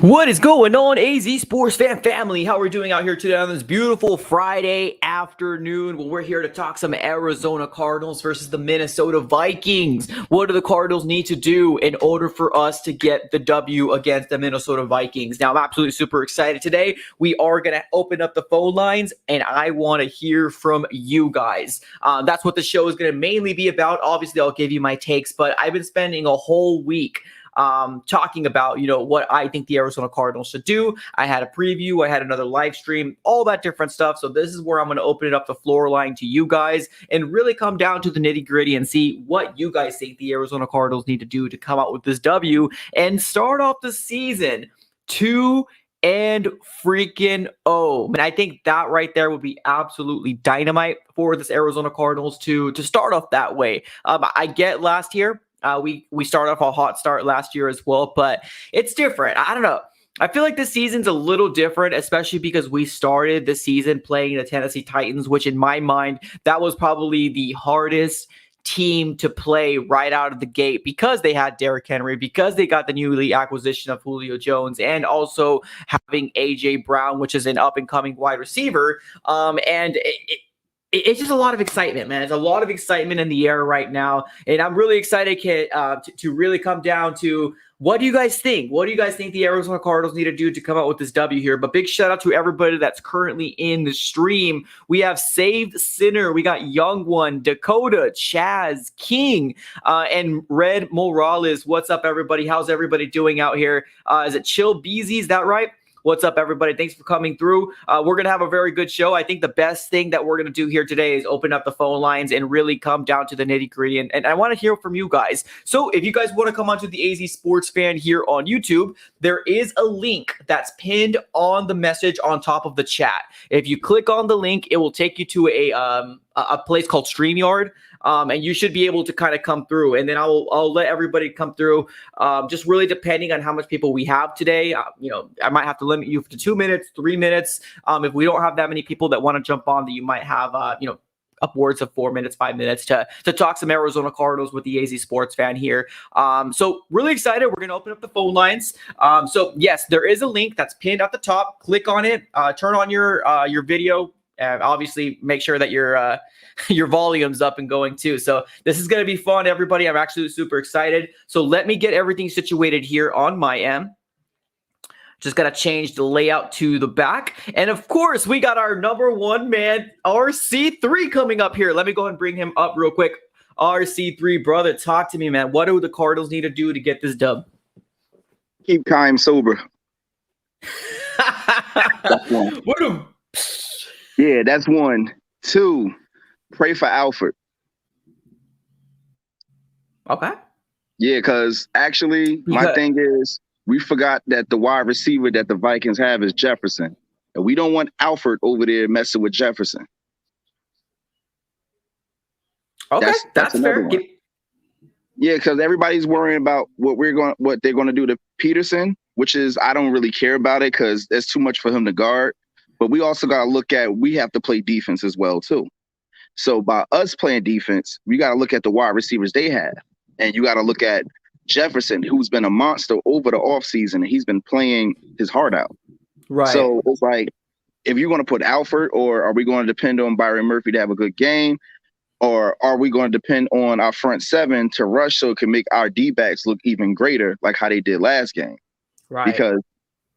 What is going on, AZ Sports fan family? How are we doing out here today on this beautiful Friday afternoon? Well, we're here to talk some Arizona Cardinals versus the Minnesota Vikings. What do the Cardinals need to do in order for us to get the W against the Minnesota Vikings? Now, I'm absolutely super excited today. We are going to open up the phone lines, and I want to hear from you guys. That's what the show is going to mainly be about. Obviously, I'll give you my takes, but I've been spending a whole week talking about, what I think the Arizona Cardinals should do. I had a preview, I had another live stream, all that different stuff. So this is where I'm going to open it up the floor line to you guys and really come down to the nitty gritty and see what you guys think the Arizona Cardinals need to do to come out with this W and start off the season 2-0. And I think that right there would be absolutely dynamite for this Arizona Cardinals to start off that way. I get last year, we started off a hot start last year as well, but it's different. I don't know. I feel like this season's a little different, especially because we started the season playing the Tennessee Titans, which in my mind, that was probably the hardest team to play right out of the gate because they had Derrick Henry, because they got the newly acquisition of Julio Jones, and also having A.J. Brown, which is an up-and-coming wide receiver. It's just a lot of excitement, man. There's a lot of excitement in the air right now. And I'm really excited to really come down to what do you guys think? What do you guys think the Arizona Cardinals need to do to come out with this W here? But big shout out to everybody that's currently in the stream. We have Saved Sinner. We got Young One, Dakota, Chaz, King, and Red Morales. What's up, everybody? How's everybody doing out here? Is it Chill Beezy? Is that right? What's up, everybody? Thanks for coming through. We're going to have a very good show. I think the best thing that we're going to do here today is open up the phone lines and really come down to the nitty-gritty. And I want to hear from you guys. So if you guys want to come onto the AZ Sports Fan here on YouTube, there is a link that's pinned on the message on top of the chat. If you click on the link, it will take you to a place called StreamYard. And you should be able to kind of come through, and then I'll let everybody come through. Just really depending on how much people we have today. I might have to limit you to 2 minutes, 3 minutes. If we don't have that many people that want to jump on, that you might have, upwards of 4 minutes, 5 minutes to talk some Arizona Cardinals with the AZ Sports Fan here. So really excited. We're going to open up the phone lines. So yes, there is a link that's pinned at the top. Click on it. Turn on your video. Obviously, make sure that your volume's up and going too. So this is going to be fun, everybody. I'm actually super excited. So let me get everything situated here on my end. Just got to change the layout to the back. And of course, we got our number one man, RC3, coming up here. Let me go ahead and bring him up real quick. RC3, brother, talk to me, man. What do the Cardinals need to do to get this dub? Keep Kyle sober. Yeah, that's one. 2, pray for Alfred. Okay. Yeah, because actually, my thing is, we forgot that the wide receiver that the Vikings have is Jefferson. And we don't want Alfred over there messing with Jefferson. Okay, that's fair. Yeah, because everybody's worrying about what they're going to do to Peterson, which is, I don't really care about it because there's too much for him to guard. But we also got to look at, we have to play defense as well, too. So by us playing defense, we got to look at the wide receivers they have. And you got to look at Jefferson, who's been a monster over the offseason, and he's been playing his heart out. Right. So it's like, if you're going to put Alfred, or are we going to depend on Byron Murphy to have a good game? Or are we going to depend on our front seven to rush so it can make our D-backs look even greater, like how they did last game? Right. Because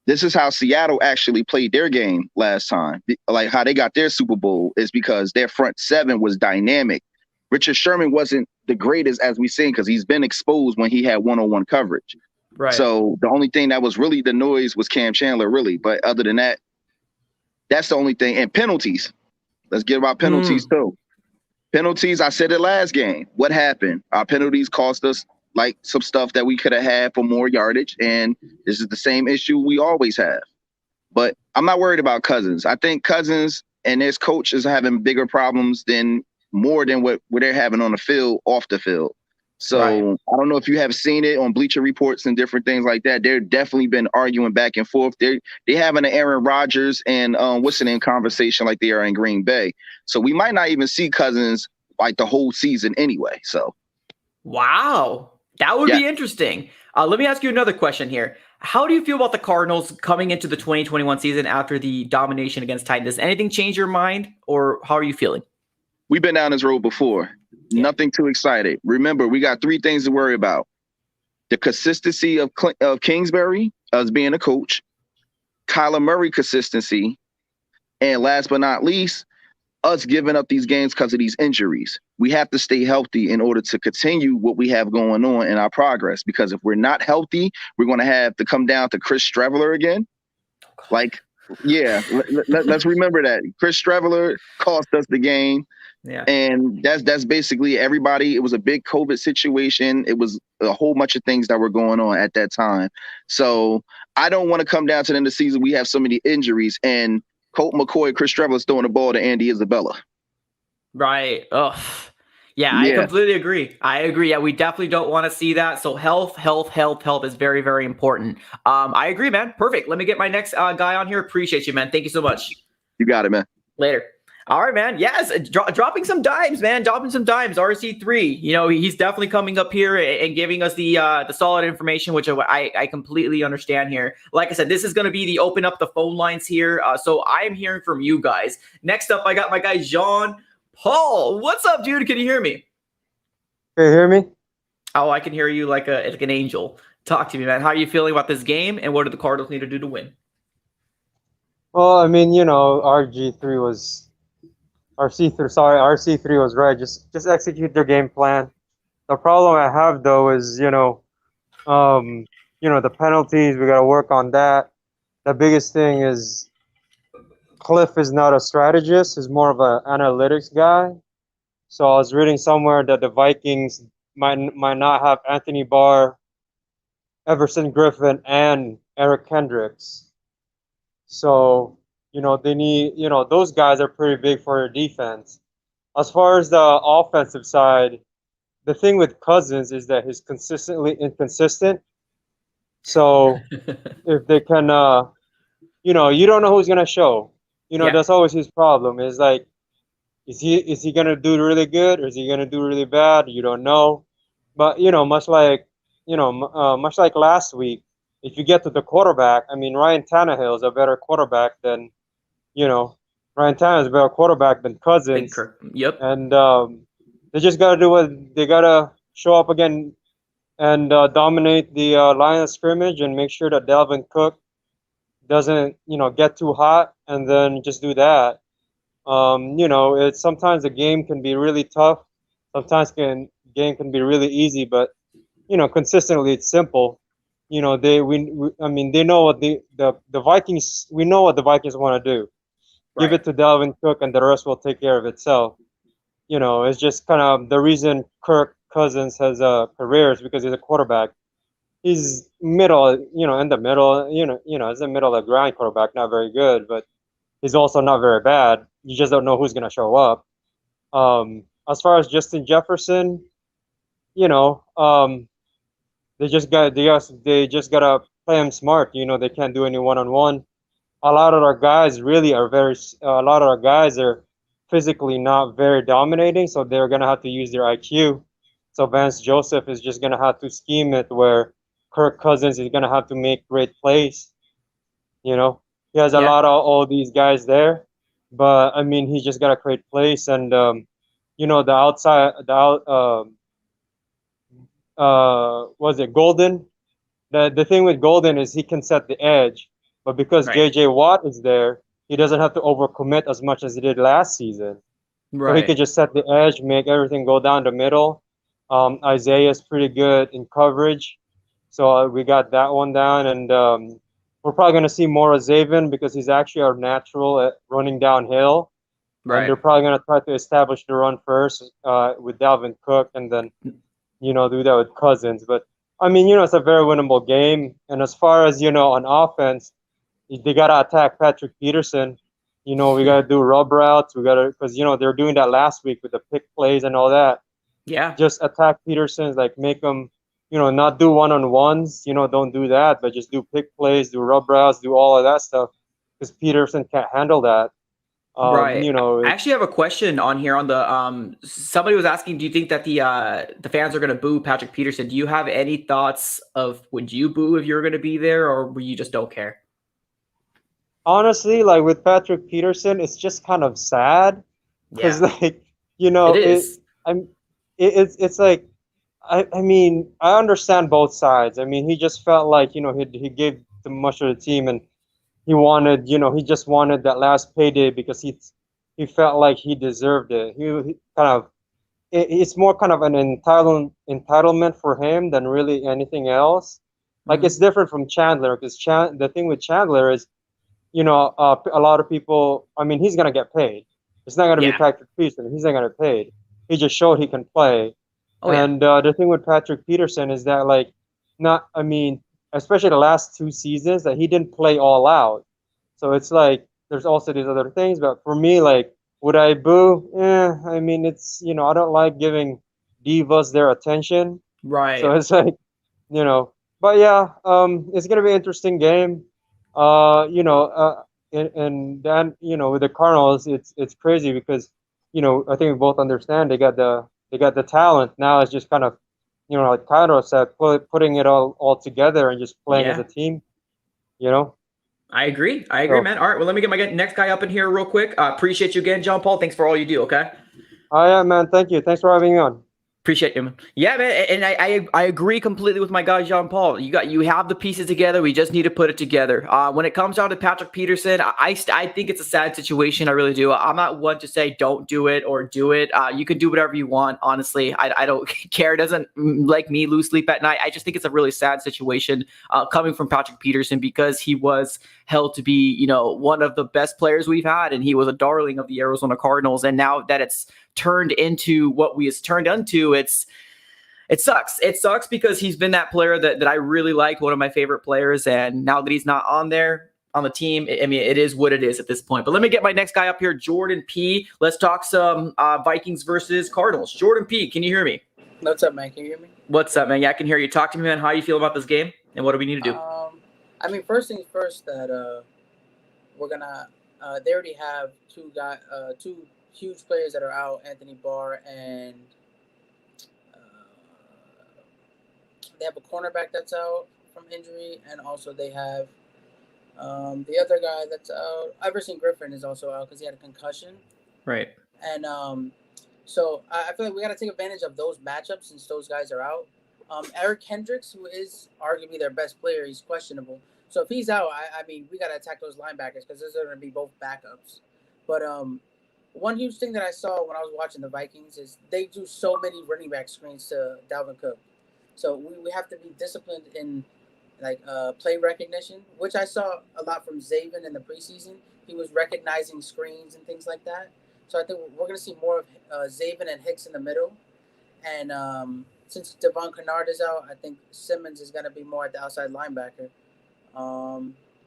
this is how Seattle actually played their game last time. Like how they got their Super Bowl is because their front seven was dynamic. Richard Sherman wasn't the greatest, as we've seen, because he's been exposed when he had one-on-one coverage. Right. So the only thing that was really the noise was Cam Chandler, really. But other than that, that's the only thing. And penalties. Let's get about penalties, too. Penalties, I said it last game. What happened? Our penalties cost us like some stuff that we could have had for more yardage. And this is the same issue we always have. But I'm not worried about Cousins. I think Cousins and his coach is having bigger problems than what they're having on the field, off the field. So right. I don't know if you have seen it on Bleacher Reports and different things like that. They're definitely been arguing back and forth. They having an Aaron Rodgers and what's the name conversation like they are in Green Bay. So we might not even see Cousins like the whole season anyway. So wow. That would be interesting. Let me ask you another question here. How do you feel about the Cardinals coming into the 2021 season after the domination against Titans? Does anything change your mind, or how are you feeling? We've been down this road before. Yeah. Nothing too excited. Remember, we got 3 things to worry about: the consistency of Kingsbury, us being a coach, Kyler Murray consistency, and last but not least, us giving up these games because of these injuries. We have to stay healthy in order to continue what we have going on in our progress. Because if we're not healthy, we're going to have to come down to Chris Streveler again. Like, yeah, let's remember that Chris Streveler cost us the game. Yeah. And that's basically everybody. It was a big COVID situation. It was a whole bunch of things that were going on at that time. So I don't want to come down to the end of the season. We have so many injuries, and Colt McCoy, Chris Streveler's throwing the ball to Andy Isabella. Right. Oh, yeah, I completely agree. I agree. Yeah, we definitely don't want to see that. So health is very, very important. I agree, man. Perfect. Let me get my next guy on here. Appreciate you, man. Thank you so much. You got it, man. Later. All right, man. Yes, dropping some dimes, man. Dropping some dimes. RC3. You know, he's definitely coming up here and giving us the solid information, which I completely understand here. Like I said, this is going to be the open up the phone lines here. So I'm hearing from you guys. Next up, I got my guy Jean Paul. What's up, dude? Can you hear me? Can you hear me? Oh, I can hear you like an angel. Talk to me, man. How are you feeling about this game, and what do the Cardinals need to do to win? Well, I mean, you know, RC3 was right. Just execute their game plan. The problem I have though is, the penalties. We got to work on that. The biggest thing is Cliff is not a strategist. He's more of an analytics guy. So I was reading somewhere that the Vikings might not have Anthony Barr, Everson Griffin, and Eric Kendricks. So, they need, those guys are pretty big for their defense. As far as the offensive side, the thing with Cousins is that he's consistently inconsistent. So if they can, you don't know who's going to show. That's always his problem. Is like, is he going to do really good, or is he going to do really bad? You don't know. But, much like last week, if you get to the quarterback, I mean, Ryan Tannehill is a better quarterback than, Ryan Tannehill is a better quarterback than Cousins. Yep. And they just got to do what they got to show up again and dominate the line of scrimmage and make sure that Dalvin Cook doesn't, get too hot, and then just do that. It's sometimes the game can be really tough. Sometimes game can be really easy, but consistently it's simple. They know what the Vikings. We know what the Vikings want to do. Right. Give it to Dalvin Cook, and the rest will take care of itself. It's just kind of the reason Kirk Cousins has a career is because he's a quarterback. He's middle, in the middle, he's a middle of the ground quarterback, not very good, but he's also not very bad. You just don't know who's going to show up. As far as Justin Jefferson, they just gotta play him smart. They can't do any one-on-one. A lot of our guys are physically not very dominating, so they're gonna have to use their IQ. So Vance Joseph is just gonna have to scheme it where Kirk Cousins is gonna have to make great plays. He has a lot of all these guys there, but I mean, he just gotta create plays, and was it Golden? The thing with Golden is he can set the edge, but because JJ Watt is there, he doesn't have to overcommit as much as he did last season. Right. So he could just set the edge, make everything go down the middle. Isaiah's pretty good in coverage, so we got that one down, and we're probably going to see more of Zaven because he's actually our natural at running downhill. Right. And they're probably going to try to establish the run first with Dalvin Cook, and then do that with Cousins. But I mean, it's a very winnable game. And as far as on offense, they gotta attack Patrick Peterson. We gotta do rub routes. We gotta, because they're doing that last week with the pick plays and all that. Yeah. Just attack Peterson, like make them, not do one-on-ones. Don't do that, but just do pick plays, do rub routes, do all of that stuff, because Peterson can't handle that. Right. You know, I actually have a question on here on the somebody was asking, do you think that the fans are going to boo Patrick Peterson? Do you have any thoughts of would you boo if you were going to be there, or you just don't care? honestly, like with Patrick Peterson, it's just kind of sad because, Yeah, like, you it know, is. I'm, it's like, I mean, I understand both sides. I mean, he just felt like, you know, he gave too much of the team, and he wanted, you know, he just wanted that last payday because he felt like he deserved it. He kind of, it's more kind of an entitlement for him than really anything else. Like Mhm. it's different from Chandler because the thing with Chandler is, you know, a lot of people. I mean, he's gonna get paid. It's not gonna be Yeah. Patrick Peterson. He's not gonna get paid. He just showed he can play. Oh yeah. And the thing with Patrick Peterson is that, like, not. I mean, especially the last 2 seasons, that he didn't play all out. So it's like there's also these other things. But for me, like, would I boo? I mean, it's, you know, I don't like giving divas their attention. So Right. it's like, you know, but yeah, it's gonna be an interesting game. You know, and then, you know, with the Cardinals, it's crazy because, you know, I think we both understand they got the talent. Now it's just kind of, you know, like Tyler said, putting it all together and just playing as a Yeah. team. You know, I agree. I agree, so man. All right. Well, let me get my next guy up in here real quick. Appreciate you again, John Paul. Thanks for all you do. Okay. yeah, man, thank you. Thanks for having me on. Appreciate you, man. Yeah, man, and I agree completely with my guy Jean Paul. You have the pieces together. We just need to put it together. When it comes down to Patrick Peterson, I think it's a sad situation. I really do. I'm not one to say don't do it or do it. You can do whatever you want. Honestly, I don't care. It doesn't like me lose sleep at night. I just think it's a really sad situation coming from Patrick Peterson because he was held to be, you know, one of the best players we've had, and he was a darling of the Arizona Cardinals. And now that it's turned into what we has turned into, it sucks. It sucks because he's been that player that I really liked, one of my favorite players, and now that he's not on there on the team, I mean, it is what it is at this point. But let me get my next guy up here, Jordan P. Let's talk some Vikings versus Cardinals. Jordan P., can you hear me? What's up, man? Can you hear me? What's up, man? Yeah, I can hear you. Talk to me, man. How you feel about this game, and what do we need to do? I mean, first things first. That we're gonna. They already have two huge players that are out: Anthony Barr, and uh, they have a cornerback that's out from injury, and also they have the other guy that's out. Everson Griffin is also out because he had a concussion, Right. and so I feel like we got to take advantage of those matchups since those guys are out. Eric Hendricks, who is arguably their best player, he's questionable. So if he's out, I mean, we got to attack those linebackers because those are going to be both backups. But one huge thing that I saw when I was watching the Vikings is they do so many running back screens to Dalvin Cook. So we have to be disciplined in like play recognition, which I saw a lot from Zaven in the preseason. He was recognizing screens and things like that. So I think we're going to see more of Zaven and Hicks in the middle. And since Devon Kennard is out, I think Simmons is going to be more at the outside linebacker.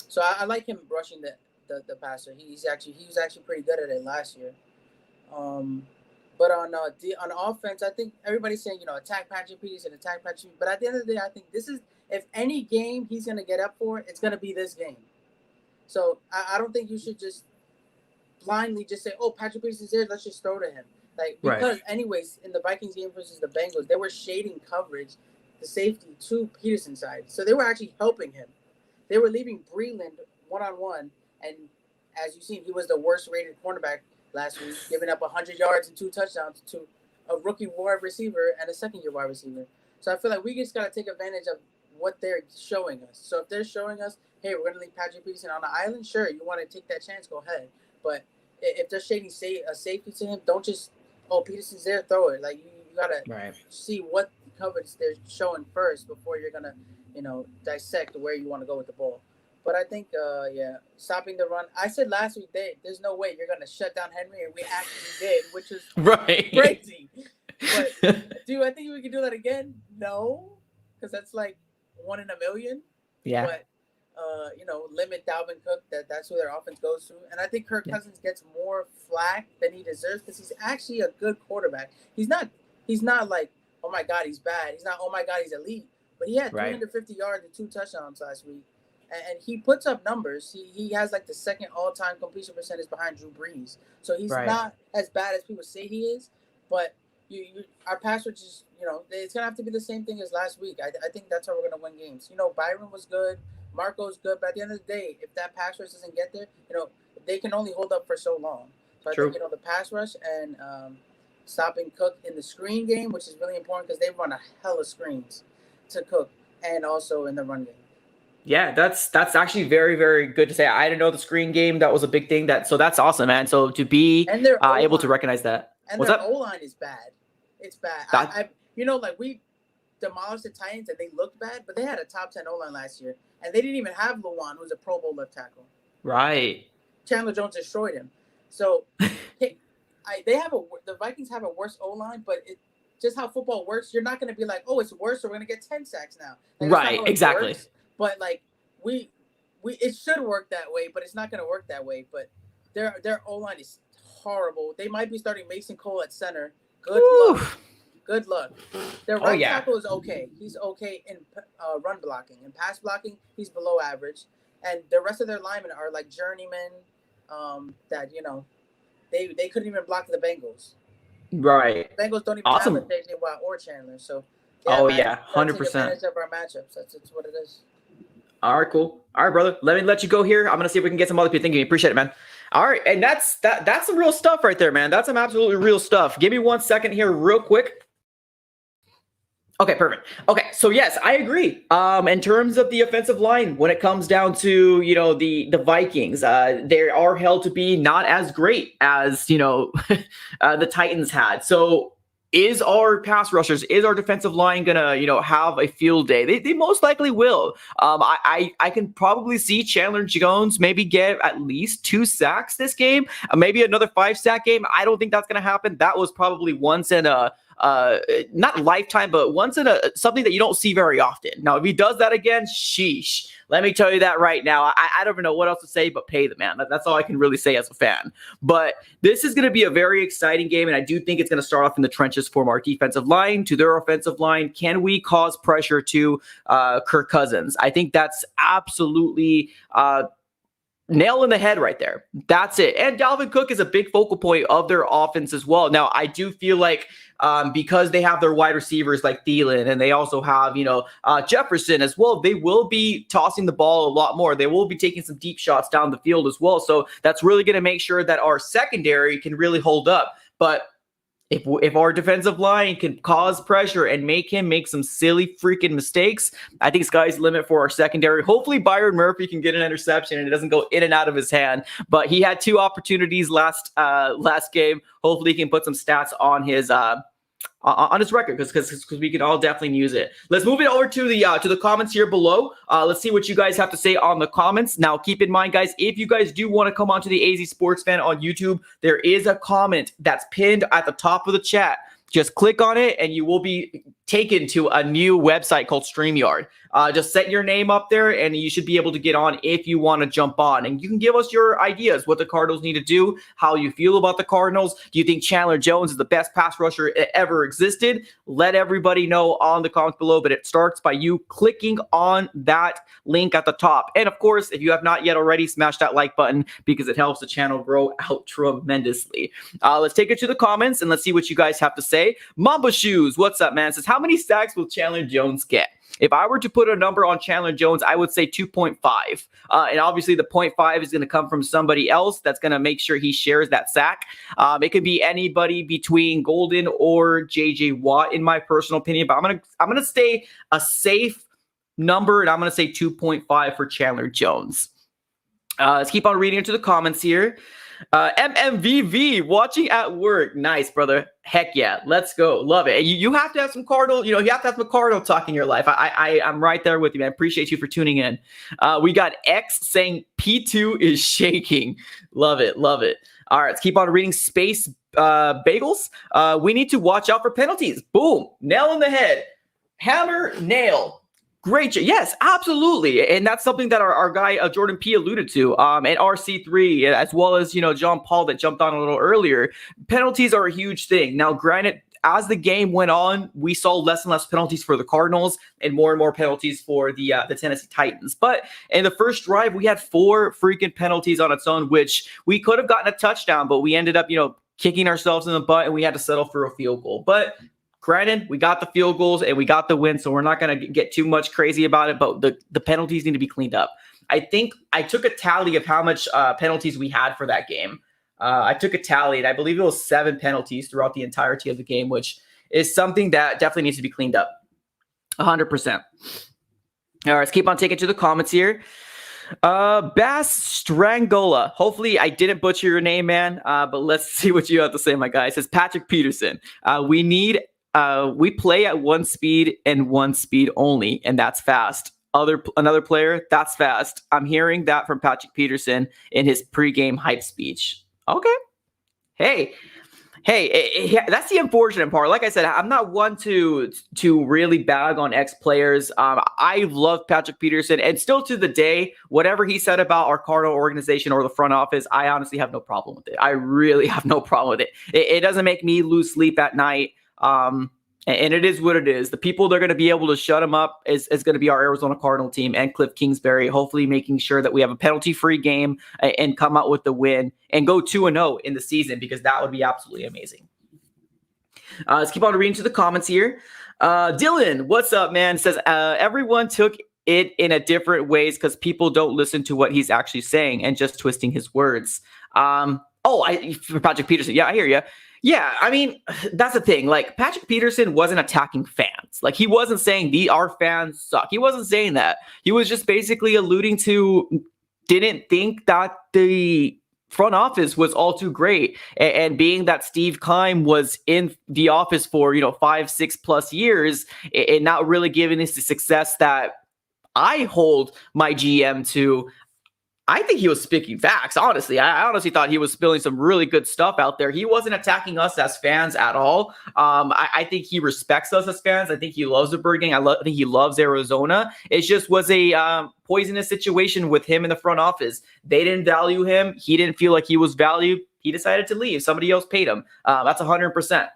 So I like him rushing the passer. He was actually pretty good at it last year. But on offense, I think everybody's saying, you know, attack Patrick Peterson, attack Patrick. But at the end of the day, I think this is, if any game he's going to get up for, it's going to be this game. So I don't think you should just blindly just say, oh, Patrick Peterson's there, let's just throw to him. Like, because anyways, in the Vikings game versus the Bengals, they were shading coverage, the safety to Peterson's side. So they were actually helping him. They were leaving Breland one-on-one, and as you've seen, he was the worst-rated cornerback last week, giving up 100 yards and 2 touchdowns to a rookie wide receiver and a second-year wide receiver. So I feel like we just got to take advantage of what they're showing us. So if they're showing us, hey, we're going to leave Patrick Peterson on the island, sure, you want to take that chance, go ahead. But if they're shading a safety to him, don't just, oh, Peterson's there, throw it. Like, you got to see what coverage they're showing first before you're going to, you know, dissect where you want to go with the ball. But I think, stopping the run. I said last week, there's no way you're going to shut down Henry, and we actually did, which is crazy. But, do I think we can do that again? No, because that's like 1 in a million. Yeah. But, you know, limit Dalvin Cook. That's who their offense goes to. And I think Kirk Cousins gets more flack than he deserves because he's actually a good quarterback. He's not like, oh, my God, he's bad. He's not, oh, my God, he's elite. But he had 350 yards and 2 touchdowns last week. and he puts up numbers. He has like the second all-time completion percentage behind Drew Brees. So he's not as bad as people say he is. But our pass rush is, it's gonna have to be the same thing as last week. I think that's how we're gonna win games. Byron was good, Marco's good, but at the end of the day, if that pass rush doesn't get there, they can only hold up for so long. So I think the pass rush and stopping Cook in the screen game, which is really important because they run a hell of screens to Cook, and also in the run game. Yeah, that's actually very, very good to say. I didn't know the screen game. That was a big thing. So that's awesome, man. So to be able to recognize that. And their O-line is bad. It's bad. We demolished the Titans and they looked bad, but they had a top 10 O-line last year. And they didn't even have Luan, who's a Pro Bowl left tackle. Right. Chandler Jones destroyed him. So the Vikings have a worse O-line, but just how football works, you're not going to be like, oh, it's worse, so we're going to get 10 sacks now. Right, exactly. Works. But it should work that way, but it's not going to work that way. But their O-line is horrible. They might be starting Mason Cole at center. Good luck. Their right tackle is okay. He's okay in run blocking. In pass blocking, he's below average. And the rest of their linemen are like journeymen that, they couldn't even block the Bengals. Right. The Bengals don't even have a J.J. Watt or Chandler. So, 100%. Take advantage of our matchups. That's what it is. All right, cool. All right, brother. Let me let you go here. I'm going to see if we can get some other people thinking. Appreciate it, man. All right. And that's some real stuff right there, man. That's some absolutely real stuff. Give me 1 second here real quick. Okay, perfect. Okay, so yes, I agree. In terms of the offensive line, when it comes down to, the Vikings, they are held to be not as great as, the Titans had. So is our pass rushers, is our defensive line gonna, have a field day? They most likely will. I can probably see Chandler Jones maybe get at least 2 sacks this game, maybe another 5-sack game. I don't think that's gonna happen. That was probably once in a not lifetime, but once in something that you don't see very often. Now, if he does that again, sheesh. Let me tell you that right now. I don't even know what else to say, but pay the man. That's all I can really say as a fan. But this is going to be a very exciting game, and I do think it's going to start off in the trenches from our defensive line to their offensive line. Can we cause pressure to Kirk Cousins? I think that's absolutely nail in the head right there. That's it. And Dalvin Cook is a big focal point of their offense as well. Now, I do feel like because they have their wide receivers like Thielen, and they also have, Jefferson as well, they will be tossing the ball a lot more. They will be taking some deep shots down the field as well. So that's really going to make sure that our secondary can really hold up. But if our defensive line can cause pressure and make him make some silly freaking mistakes, I think sky's the limit for our secondary. Hopefully Byron Murphy can get an interception and it doesn't go in and out of his hand. But he had 2 opportunities last game. Hopefully he can put some stats on his record because we can all definitely use it. Let's move it over to the comments here below. Let's see what you guys have to say on the comments. Now, keep in mind, guys, if you guys do want to come onto the AZ Sports Fan on YouTube, there is a comment that's pinned at the top of the chat. Just click on it and you will be taken to a new website called StreamYard. Just set your name up there and you should be able to get on if you want to jump on. And you can give us your ideas, what the Cardinals need to do, how you feel about the Cardinals. Do you think Chandler Jones is the best pass rusher that ever existed? Let everybody know on the comments below, but it starts by you clicking on that link at the top. And of course, if you have not yet already, smash that like button because it helps the channel grow out tremendously. Let's take it to the comments and let's see what you guys have to say. Mamba Shoes, what's up, man? Says, how many sacks will Chandler Jones get? If I were to put a number on Chandler Jones, I would say 2.5. And obviously the 0.5 is going to come from somebody else that's going to make sure he shares that sack. It could be anybody between Golden or J.J. Watt, in my personal opinion. But I'm gonna stay a safe number, and I'm going to say 2.5 for Chandler Jones. Let's keep on reading into the comments here. MMVV watching at work. Nice, brother. Heck yeah. Let's go. Love it. And you have to have some Cardinal, you have to have some Cardinal talk in your life. I'm right there with you, man. Appreciate you for tuning in. We got X saying P2 is shaking. Love it. Love it. All right, let's keep on reading. Space Bagels. We need to watch out for penalties. Boom. Nail in the head. Hammer, nail. Great. Yes, absolutely. And that's something that our guy, Jordan P. alluded to, and RC3, as well as, John Paul that jumped on a little earlier. Penalties are a huge thing. Now, granted, as the game went on, we saw less and less penalties for the Cardinals and more penalties for the Tennessee Titans. But in the first drive, we had 4 freaking penalties on its own, which we could have gotten a touchdown, but we ended up, kicking ourselves in the butt, and we had to settle for a field goal. But granted, we got the field goals and we got the win, so we're not going to get too much crazy about it, but the penalties need to be cleaned up. I think I took a tally of how much penalties we had for that game. I took a tally, and I believe it was 7 penalties throughout the entirety of the game, which is something that definitely needs to be cleaned up. 100%. All right, let's keep on taking to the comments here. Bass Strangola. Hopefully I didn't butcher your name, man. But let's see what you have to say, my guy. It says Patrick Peterson. We play at 1 speed and 1 speed only, and that's fast. Another player, that's fast. I'm hearing that from Patrick Peterson in his pregame hype speech. Okay. Hey, that's the unfortunate part. Like I said, I'm not one to really bag on ex-players. I love Patrick Peterson, and still to the day, whatever he said about our Cardinal organization or the front office, I honestly have no problem with it. I really have no problem with it. It doesn't make me lose sleep at night. And it is what it is. The people that are going to be able to shut him up is going to be our Arizona Cardinal team and Cliff Kingsbury, hopefully making sure that we have a penalty-free game and come out with the win and go 2-0 in the season, because that would be absolutely amazing. Let's keep on reading to the comments here. Dylan, what's up, man? Says, everyone took it in a different ways because people don't listen to what he's actually saying and just twisting his words. For Patrick Peterson. Yeah, I hear you. Yeah, I mean, that's the thing. Like, Patrick Peterson wasn't attacking fans. Like, he wasn't saying our fans suck. He wasn't saying that. He was just basically alluding to didn't think that the front office was all too great. And being that Steve Keim was in the office for, 5-6+ years and not really giving us the success that I hold my GM to, I think he was speaking facts, honestly. I honestly thought he was spilling some really good stuff out there. He wasn't attacking us as fans at all. I think he respects us as fans. I think he loves the Bird Gang. I think he loves Arizona. It just was a poisonous situation with him in the front office. They didn't value him. He didn't feel like he was valued. He decided to leave. Somebody else paid him. That's 100%.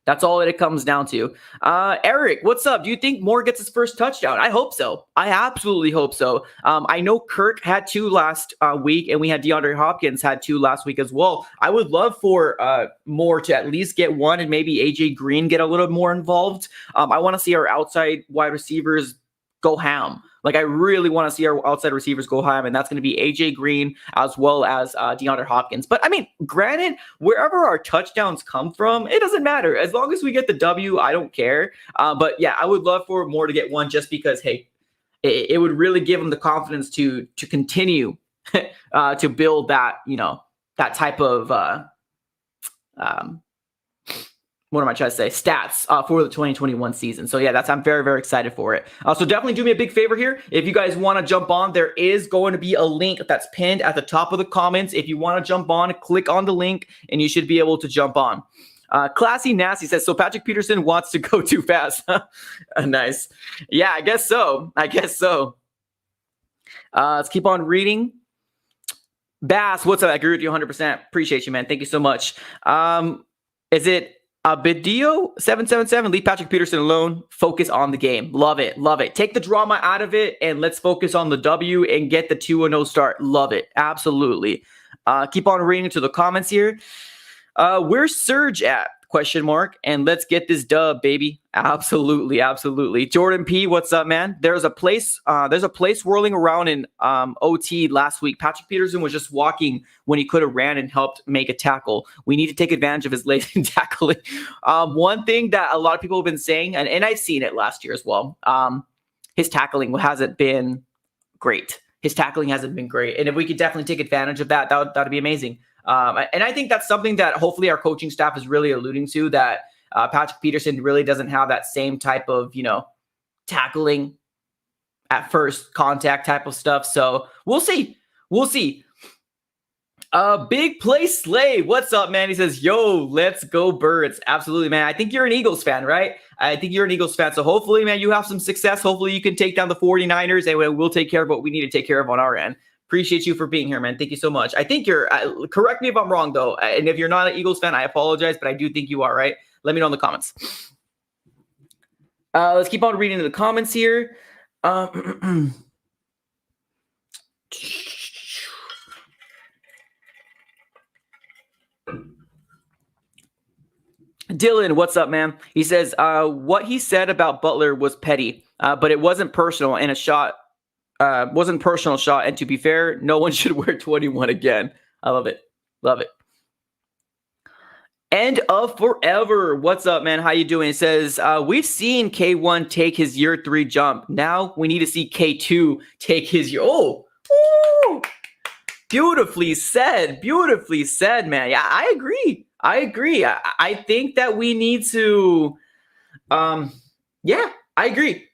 That's all that it comes down to. Eric, what's up? Do you think Moore gets his first touchdown? I hope so. I absolutely hope so. I know Kirk had 2 last week, and we had DeAndre Hopkins had 2 last week as well. I would love for Moore to at least get 1, and maybe AJ Green get a little more involved. I want to see our outside wide receivers go ham. Like, I really want to see our outside receivers go ham, and that's going to be AJ Green as well as DeAndre Hopkins. But, I mean, granted, wherever our touchdowns come from, it doesn't matter. As long as we get the W, I don't care. But, yeah, I would love for Moore to get 1 just because, hey, it would really give him the confidence to continue to build that, that type of what am I trying to say? Stats for the 2021 season. So yeah, I'm very, very excited for it. So definitely do me a big favor here. If you guys want to jump on, there is going to be a link that's pinned at the top of the comments. If you want to jump on, click on the link and you should be able to jump on. Classy Nasty says, so Patrick Peterson wants to go too fast. Nice. Yeah, I guess so. Let's keep on reading. Bass, what's up? I agree with you 100%. Appreciate you, man. Thank you so much. Is it Bidio 777? Leave Patrick Peterson alone. Focus on the game. Love it. Take the drama out of it and let's focus on the W and get the 2-0 start. Love it. Absolutely. Keep on reading to the comments here. Where's Surge at? ? And let's get this dub, baby. Absolutely. Jordan P, what's up, man? There's a place whirling around in OT last week. Patrick Peterson was just walking when he could have ran and helped make a tackle. We need to take advantage of his late tackling. One thing that a lot of people have been saying, and I've seen it last year as well, his tackling hasn't been great. And if we could definitely take advantage of that, that'd be amazing. And I think that's something that hopefully our coaching staff is really alluding to, that Patrick Peterson really doesn't have that same type of, tackling at first contact type of stuff. So we'll see. Big Play Slay, what's up, man? He says, yo, let's go Birds. Absolutely, man. I think you're an Eagles fan, right? So hopefully, man, you have some success. Hopefully you can take down the 49ers and we'll take care of what we need to take care of on our end. Appreciate you for being here, man. Thank you so much. I think you're, correct me if I'm wrong, though. And if you're not an Eagles fan, I apologize, but I do think you are, right? Let me know in the comments. Let's keep on reading the comments here. Dylan, what's up, man? He says, what he said about Butler was petty, but it wasn't personal and wasn't personal shot. And to be fair, no one should wear 21 again. I love it. Love it. End of Forever. What's up, man? How you doing? It says, we've seen K1 take his year 3 jump. Now we need to see K2 take his year. Oh, beautifully said. Beautifully said, man. Yeah, I agree. I think that we need to, yeah, I agree.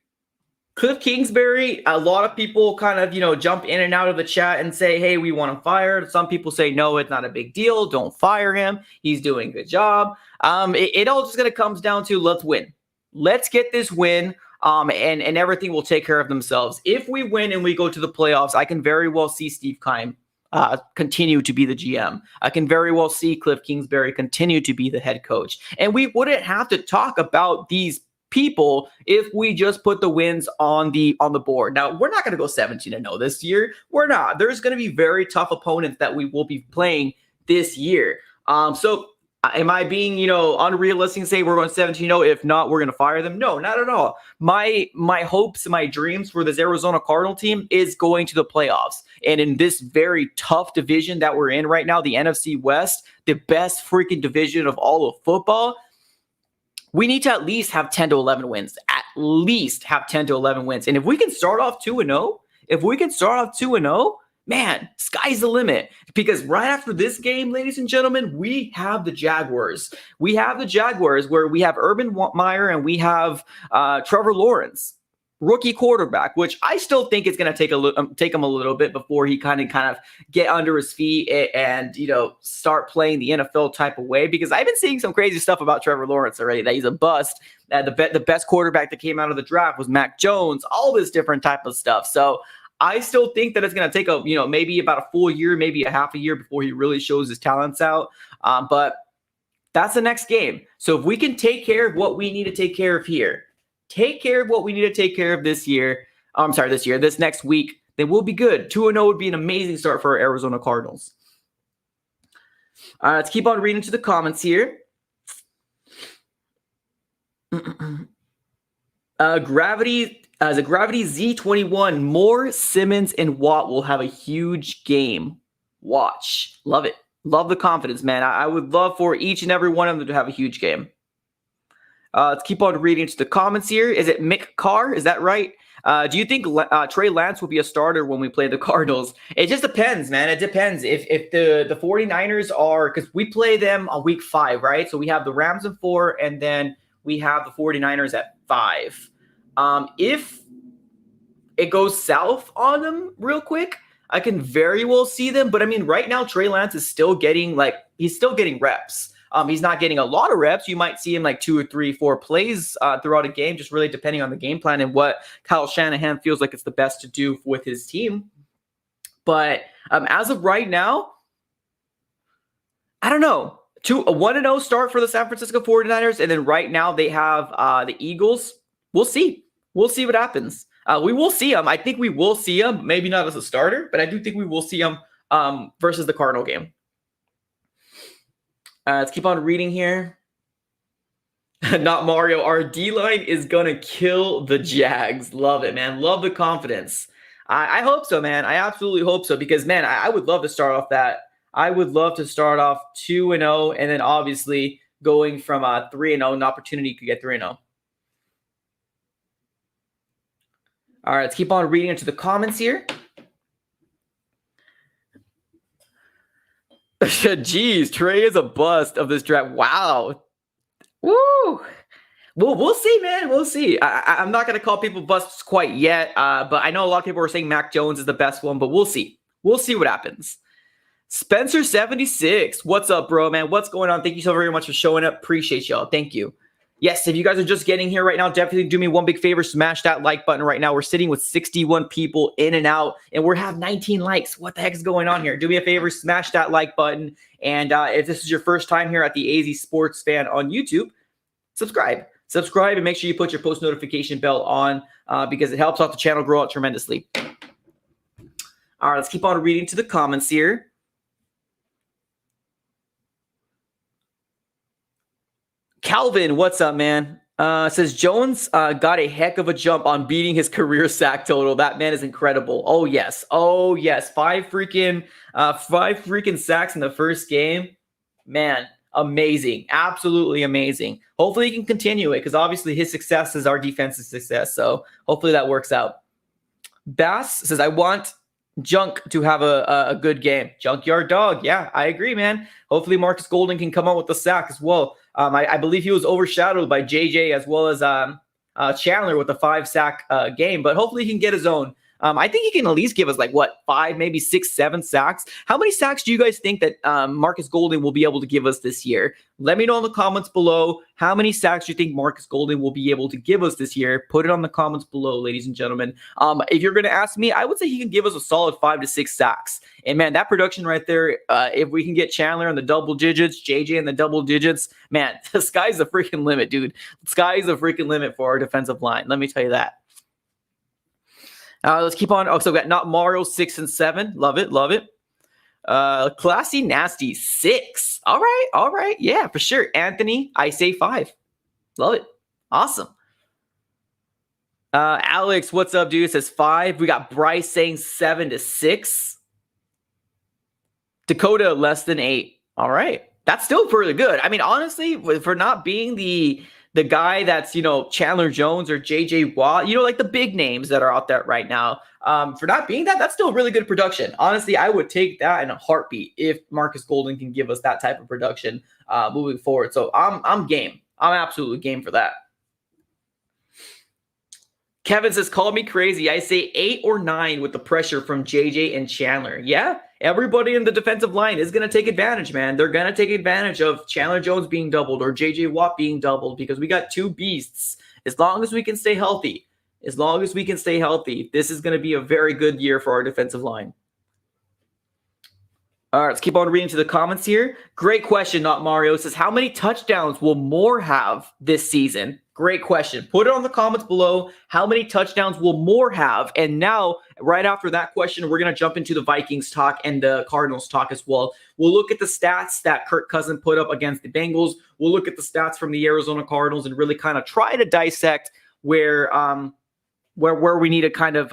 Cliff Kingsbury, a lot of people kind of, jump in and out of the chat and say, hey, we want him fired. Some people say, no, it's not a big deal. Don't fire him. He's doing a good job. It all just going to comes down to let's win. Let's get this win. And everything will take care of themselves. If we win and we go to the playoffs, I can very well see Steve Keim continue to be the GM. I can very well see Cliff Kingsbury continue to be the head coach. And we wouldn't have to talk about these people if we just put the wins on the board. Now, we're not going to go 17-0 this year. We're not. There's going to be very tough opponents that we will be playing this year. So am I being, unrealistic and say we're going 17-0? If not, we're going to fire them? No, not at all. My hopes and my dreams for this Arizona Cardinal team is going to the playoffs. And in this very tough division that we're in right now, the NFC West, the best freaking division of all of football, we need to at least have 10 to 11 wins. At least have 10 to 11 wins. And if we can start off 2-0, man, sky's the limit. Because right after this game, ladies and gentlemen, we have the Jaguars. We have the Jaguars where we have Urban Meyer and we have Trevor Lawrence, rookie quarterback, which I still think is going to take him a little bit before he kind of get under his feet and start playing the NFL type of way. Because I've been seeing some crazy stuff about Trevor Lawrence already, that he's a bust. The best quarterback that came out of the draft was Mac Jones, all this different type of stuff. So I still think that it's going to take maybe about a full year, maybe a half a year before he really shows his talents out. But that's the next game. So if we can take care of what we need to take care of here, take care of what we need to take care of this next week, then we'll be good. 2-0 would be an amazing start for our Arizona Cardinals. Let's keep on reading to the comments here. Gravity Z21, Moore, Simmons, and Watt will have a huge game. Watch. Love it. Love the confidence, man. I would love for each and every one of them to have a huge game. Let's keep on reading to the comments here. Is it Mick Carr? Is that right? Do you think Trey Lance will be a starter when we play the Cardinals? It just depends, man. It depends. If the 49ers are, because we play them on week 5, right? So we have the Rams in 4, and then we have the 49ers at 5. If it goes south on them real quick, I can very well see them. But I mean, right now, Trey Lance is still getting reps. He's not getting a lot of reps. You might see him like 2 or 3, 4 plays throughout a game, just really depending on the game plan and what Kyle Shanahan feels like it's the best to do with his team. But as of right now, I don't know. A 1-0 start for the San Francisco 49ers, and then right now they have the Eagles. We'll see. We'll see what happens. We will see him. I think we will see him, maybe not as a starter, but I do think we will see him versus the Cardinal game. Let's keep on reading here. Not Mario. Our D-line is going to kill the Jags. Love it, man. Love the confidence. I hope so, man. I absolutely hope so because, man, I would love to start off that. I would love to start off 2-0 and then obviously going from 3-0, an opportunity to get 3-0. All right, let's keep on reading into the comments here. Jeez, Trey is a bust of this draft. Wow. Woo. We'll see, man. We'll see. I'm not going to call people busts quite yet, but I know a lot of people are saying Mac Jones is the best one, but we'll see. We'll see what happens. Spencer76, what's up, bro, man? What's going on? Thank you so very much for showing up. Appreciate y'all. Thank you. Yes, if you guys are just getting here right now, definitely do me one big favor. Smash that like button right now. We're sitting with 61 people in and out, and we have 19 likes. What the heck is going on here? Do me a favor, smash that like button. And if this is your first time here at the AZ Sports Fan on YouTube, subscribe. Subscribe and make sure you put your post notification bell on because it helps out the channel grow out tremendously. All right, let's keep on reading to the comments here. Calvin, what's up, man? Says Jones got a heck of a jump on beating his career sack total. That man is incredible. Oh yes, five freaking sacks in the first game. Man, amazing, absolutely amazing. Hopefully he can continue it because obviously his success is our defensive success. So hopefully that works out. Bass says I want Junk to have a good game. Junkyard dog. Yeah, I agree, man. Hopefully Marcus Golden can come out with the sack as well. I believe he was overshadowed by JJ as well as Chandler with the 5-sack game, but hopefully he can get his own. I think he can at least give us 5, maybe 6, 7 sacks. How many sacks do you guys think that Marcus Golden will be able to give us this year? Let me know in the comments below. How many sacks do you think Marcus Golden will be able to give us this year? Put it on the comments below, ladies and gentlemen. If you're going to ask me, I would say he can give us a solid 5 to 6 sacks. And man, that production right there, if we can get Chandler in the double digits, JJ in the double digits, man, the sky's the freaking limit, dude. The sky's the freaking limit for our defensive line. Let me tell you that. Let's keep on. Oh, so we got Not Mario 6 and 7. Love it. Love it. Classy Nasty 6. All right. Yeah, for sure. Anthony, I say 5. Love it. Awesome. Alex, what's up, dude? It says 5. We got Bryce saying 7 to 6. Dakota less than 8. All right. That's still pretty good. I mean, honestly, for not being the guy that's, Chandler Jones or JJ Watt, like the big names that are out there right now, for not being that's still really good production. Honestly, I would take that in a heartbeat if Marcus Golden can give us that type of production moving forward. So I'm game. I'm absolutely game for that. Kevin says, call me crazy. I say 8 or 9 with the pressure from JJ and Chandler. Yeah, everybody in the defensive line is going to take advantage, man. They're going to take advantage of Chandler Jones being doubled or JJ Watt being doubled because we got 2 beasts. As long as we can stay healthy, this is going to be a very good year for our defensive line. All right, let's keep on reading to the comments here. Great question, Not Mario. It says, how many touchdowns will Moore have this season? Great question. Put it on the comments below. How many touchdowns will Moore have? And now, right after that question, we're going to jump into the Vikings talk and the Cardinals talk as well. We'll look at the stats that Kirk Cousins put up against the Bengals. We'll look at the stats from the Arizona Cardinals and really kind of try to dissect where we need to kind of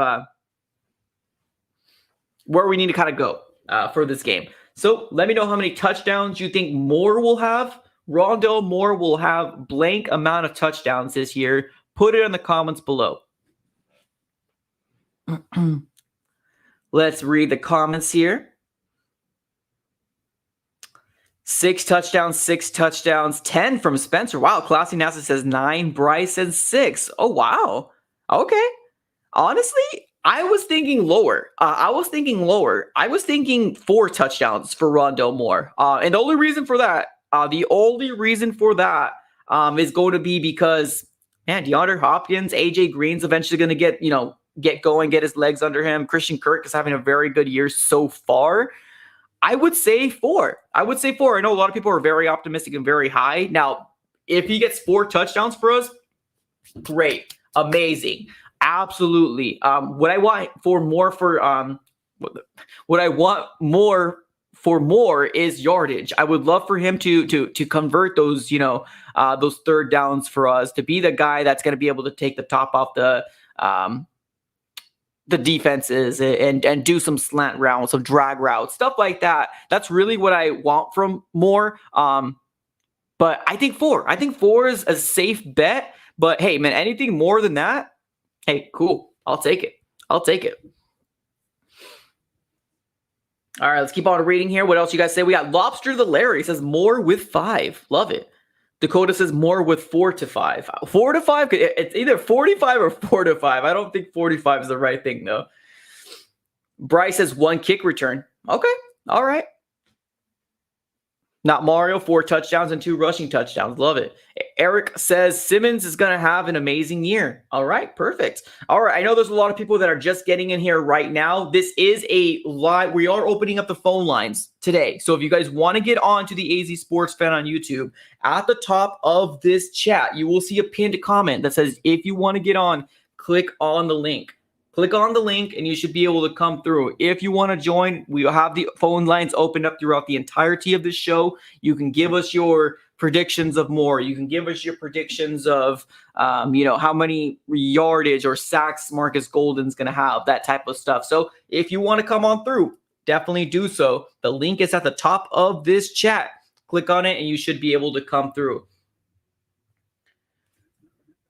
go for this game. So let me know how many touchdowns you think Moore will have. Rondale Moore will have blank amount of touchdowns this year. Put it in the comments below. Let's read the comments here. 6 touchdowns, 10 from Spencer. Wow, Classy NASA says 9, Bryce says 6. Oh, wow. Okay. Honestly, I was thinking lower. I was thinking 4 touchdowns for Rondale Moore. And the only reason for that is going to be because, man, DeAndre Hopkins, AJ Green's eventually going to get going, get his legs under him. Christian Kirk is having a very good year so far. I would say 4. I know a lot of people are very optimistic and very high. Now, if he gets 4 touchdowns for us, great, amazing, absolutely. What I want more is yardage. I would love for him to convert those, those third downs for us, to be the guy that's going to be able to take the top off the defenses and do some slant routes, some drag routes, stuff like that. That's really what I want from Moore. But I think 4. I think 4 is a safe bet. But hey, man, anything more than that, hey, cool. I'll take it. All right, let's keep on reading here. What else you guys say? We got Lobster the Larry says Moore with 5. Love it. Dakota says Moore with 4 to 5. 4 to 5? It's either 45 or 4 to 5. I don't think 45 is the right thing, though. Bryce says 1 kick return. Okay. All right. Not Mario, 4 touchdowns and 2 rushing touchdowns. Love it. Eric says Simmons is going to have an amazing year. All right, perfect. All right, I know there's a lot of people that are just getting in here right now. This is a live. We are opening up the phone lines today. So if you guys want to get on to the AZ Sports Fan on YouTube, at the top of this chat, you will see a pinned comment that says, if you want to get on, click on the link. Click on the link and you should be able to come through. If you want to join, we will have the phone lines opened up throughout the entirety of the show. You can give us your predictions of more. You can give us your predictions of, how many yardage or sacks Marcus Golden's going to have, that type of stuff. So if you want to come on through, definitely do so. The link is at the top of this chat. Click on it and you should be able to come through.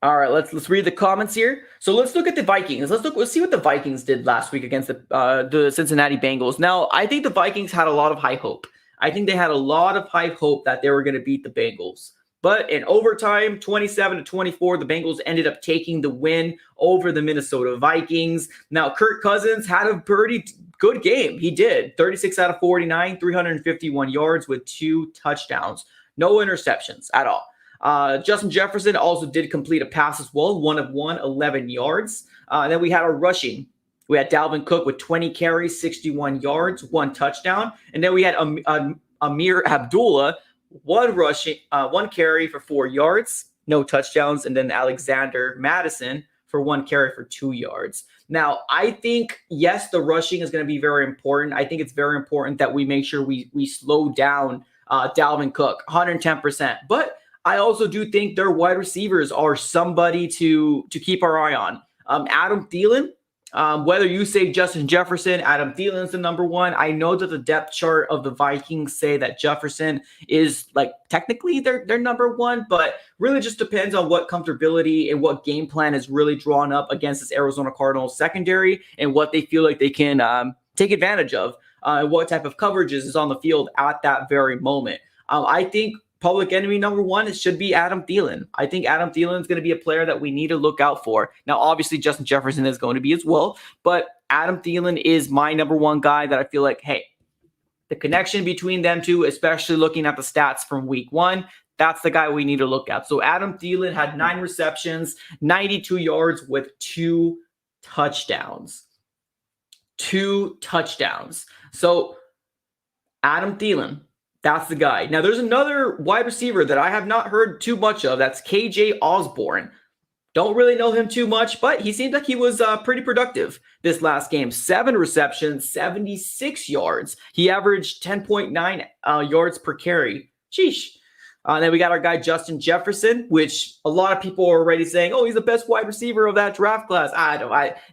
All right, let's read the comments here. So let's look at the Vikings. Let's see what the Vikings did last week against the Cincinnati Bengals. Now, I think the Vikings had a lot of high hope. I think they had a lot of high hope that they were going to beat the Bengals. But in overtime, 27-24, the Bengals ended up taking the win over the Minnesota Vikings. Now, Kirk Cousins had a pretty good game. He did. 36 out of 49, 351 yards with 2 touchdowns. No interceptions at all. Justin Jefferson also did complete a pass as well, 1 of 1, 11 yards. And then we had our rushing. We had Dalvin Cook with 20 carries, 61 yards, 1 touchdown. And then we had Amir Abdullah, 1 carry for 4 yards, no touchdowns. And then Alexander Madison for 1 carry for 2 yards. Now, I think, yes, the rushing is going to be very important. I think it's very important that we make sure we slow down Dalvin Cook, 110%. But I also do think their wide receivers are somebody to keep our eye on. Adam Thielen, whether you say Justin Jefferson, Adam Thielen is the number 1. I know that the depth chart of the Vikings say that Jefferson is technically their number 1, but really just depends on what comfortability and what game plan is really drawn up against this Arizona Cardinals secondary and what they feel like they can take advantage of, what type of coverages is on the field at that very moment. I think public enemy number 1, it should be Adam Thielen. I think Adam Thielen is going to be a player that we need to look out for. Now, obviously, Justin Jefferson is going to be as well, but Adam Thielen is my number 1 guy that I feel like, hey, the connection between them two, especially looking at the stats from week 1, that's the guy we need to look at. So Adam Thielen had 9 receptions, 92 yards with 2 touchdowns. 2 touchdowns. So Adam Thielen, that's the guy. Now, there's another wide receiver that I have not heard too much of. That's KJ Osborne. Don't really know him too much, but he seemed like he was pretty productive this last game. 7 receptions, 76 yards. He averaged 10.9 yards per carry. Sheesh. Then we got our guy Justin Jefferson, which a lot of people are already saying, oh, he's the best wide receiver of that draft class.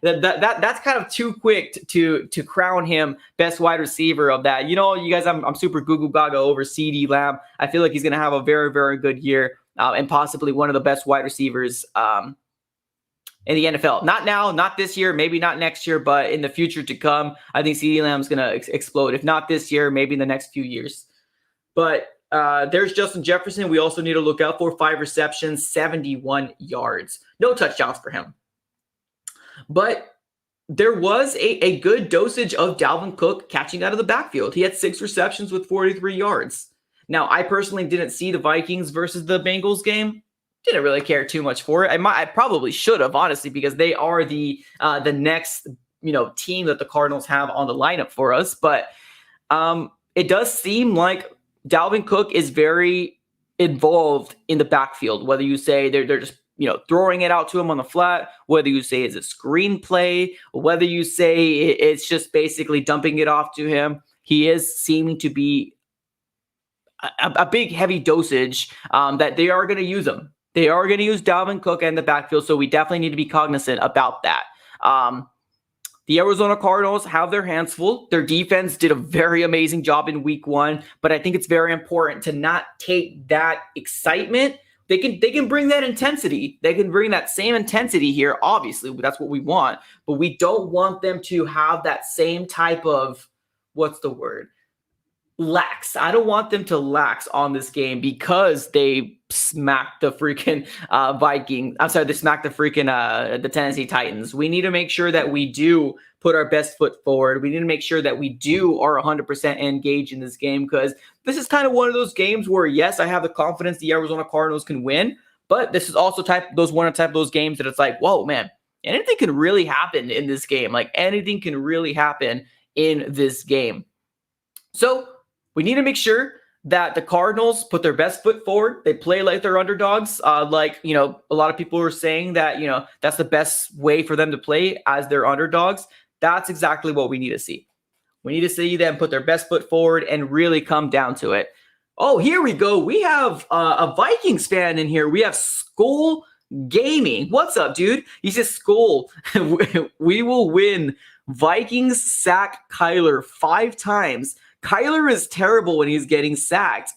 That's kind of too quick to crown him best wide receiver of that. You guys, I'm super Goo Gaga over CeeDee Lamb. I feel like he's going to have a very, very good year and possibly one of the best wide receivers in the NFL. Not now, not this year, maybe not next year, but in the future to come, I think CeeDee Lamb's going to explode. If not this year, maybe in the next few years. But there's Justin Jefferson. We also need to look out for 5 receptions, 71 yards. No touchdowns for him. But there was a good dosage of Dalvin Cook catching out of the backfield. He had 6 receptions with 43 yards. Now, I personally didn't see the Vikings versus the Bengals game. Didn't really care too much for it. I probably should have, honestly, because they are the next team that the Cardinals have on the lineup for us. But it does seem like Dalvin Cook is very involved in the backfield, whether you say they're just throwing it out to him on the flat, whether you say it's a screenplay, whether you say it's just basically dumping it off to him. He is seeming to be a big, heavy dosage that they are going to use him. They are going to use Dalvin Cook in the backfield, so we definitely need to be cognizant about that. The Arizona Cardinals have their hands full. Their defense did a very amazing job in week 1, but I think it's very important to not take that excitement. They can bring that intensity. They can bring that same intensity here. Obviously, that's what we want, but we don't want them to have that same type of, what's the word? lax. I don't want them to lax on this game because they smacked the freaking Vikings. I'm sorry, they smacked the freaking the Tennessee Titans. We need to make sure that we do put our best foot forward. We need to make sure that we are 100% engaged in this game, because this is kind of one of those games where, yes, I have the confidence the Arizona Cardinals can win, but this is also one of those games that it's like, whoa, man, anything can really happen in this game. Like, anything can really happen in this game. So we need to make sure that the Cardinals put their best foot forward. They play like they're underdogs. A lot of people were saying that, that's the best way for them to play, as their underdogs. That's exactly what we need to see. We need to see them put their best foot forward and really come down to it. Oh, here we go. We have a Vikings fan in here. We have Skull Gaming. What's up, dude? He says, Skull, we will win. Vikings sack Kyler 5 times. Kyler is terrible when he's getting sacked.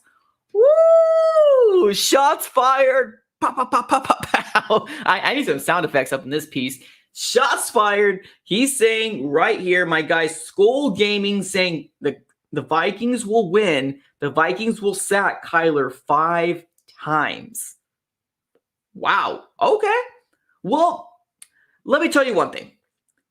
Woo! Shots fired. Pow, pow, pow, pow, pow, pow. I need some sound effects up in this piece. Shots fired. He's saying right here, my guy Skull Gaming saying the Vikings will win. The Vikings will sack Kyler 5 times. Wow. Okay. Well, let me tell you one thing.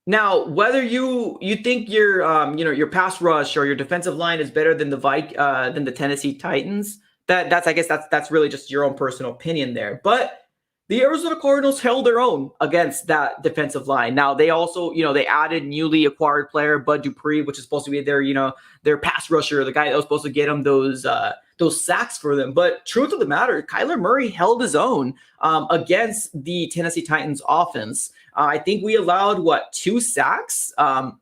Now, whether you think your pass rush or your defensive line is better than the Tennessee Titans, that's really just your own personal opinion there. But the Arizona Cardinals held their own against that defensive line. Now, they also, they added newly acquired player Bud Dupree, which is supposed to be their pass rusher, the guy that was supposed to get them those sacks for them. But truth of the matter, Kyler Murray held his own against the Tennessee Titans offense. I think we allowed 2 sacks, and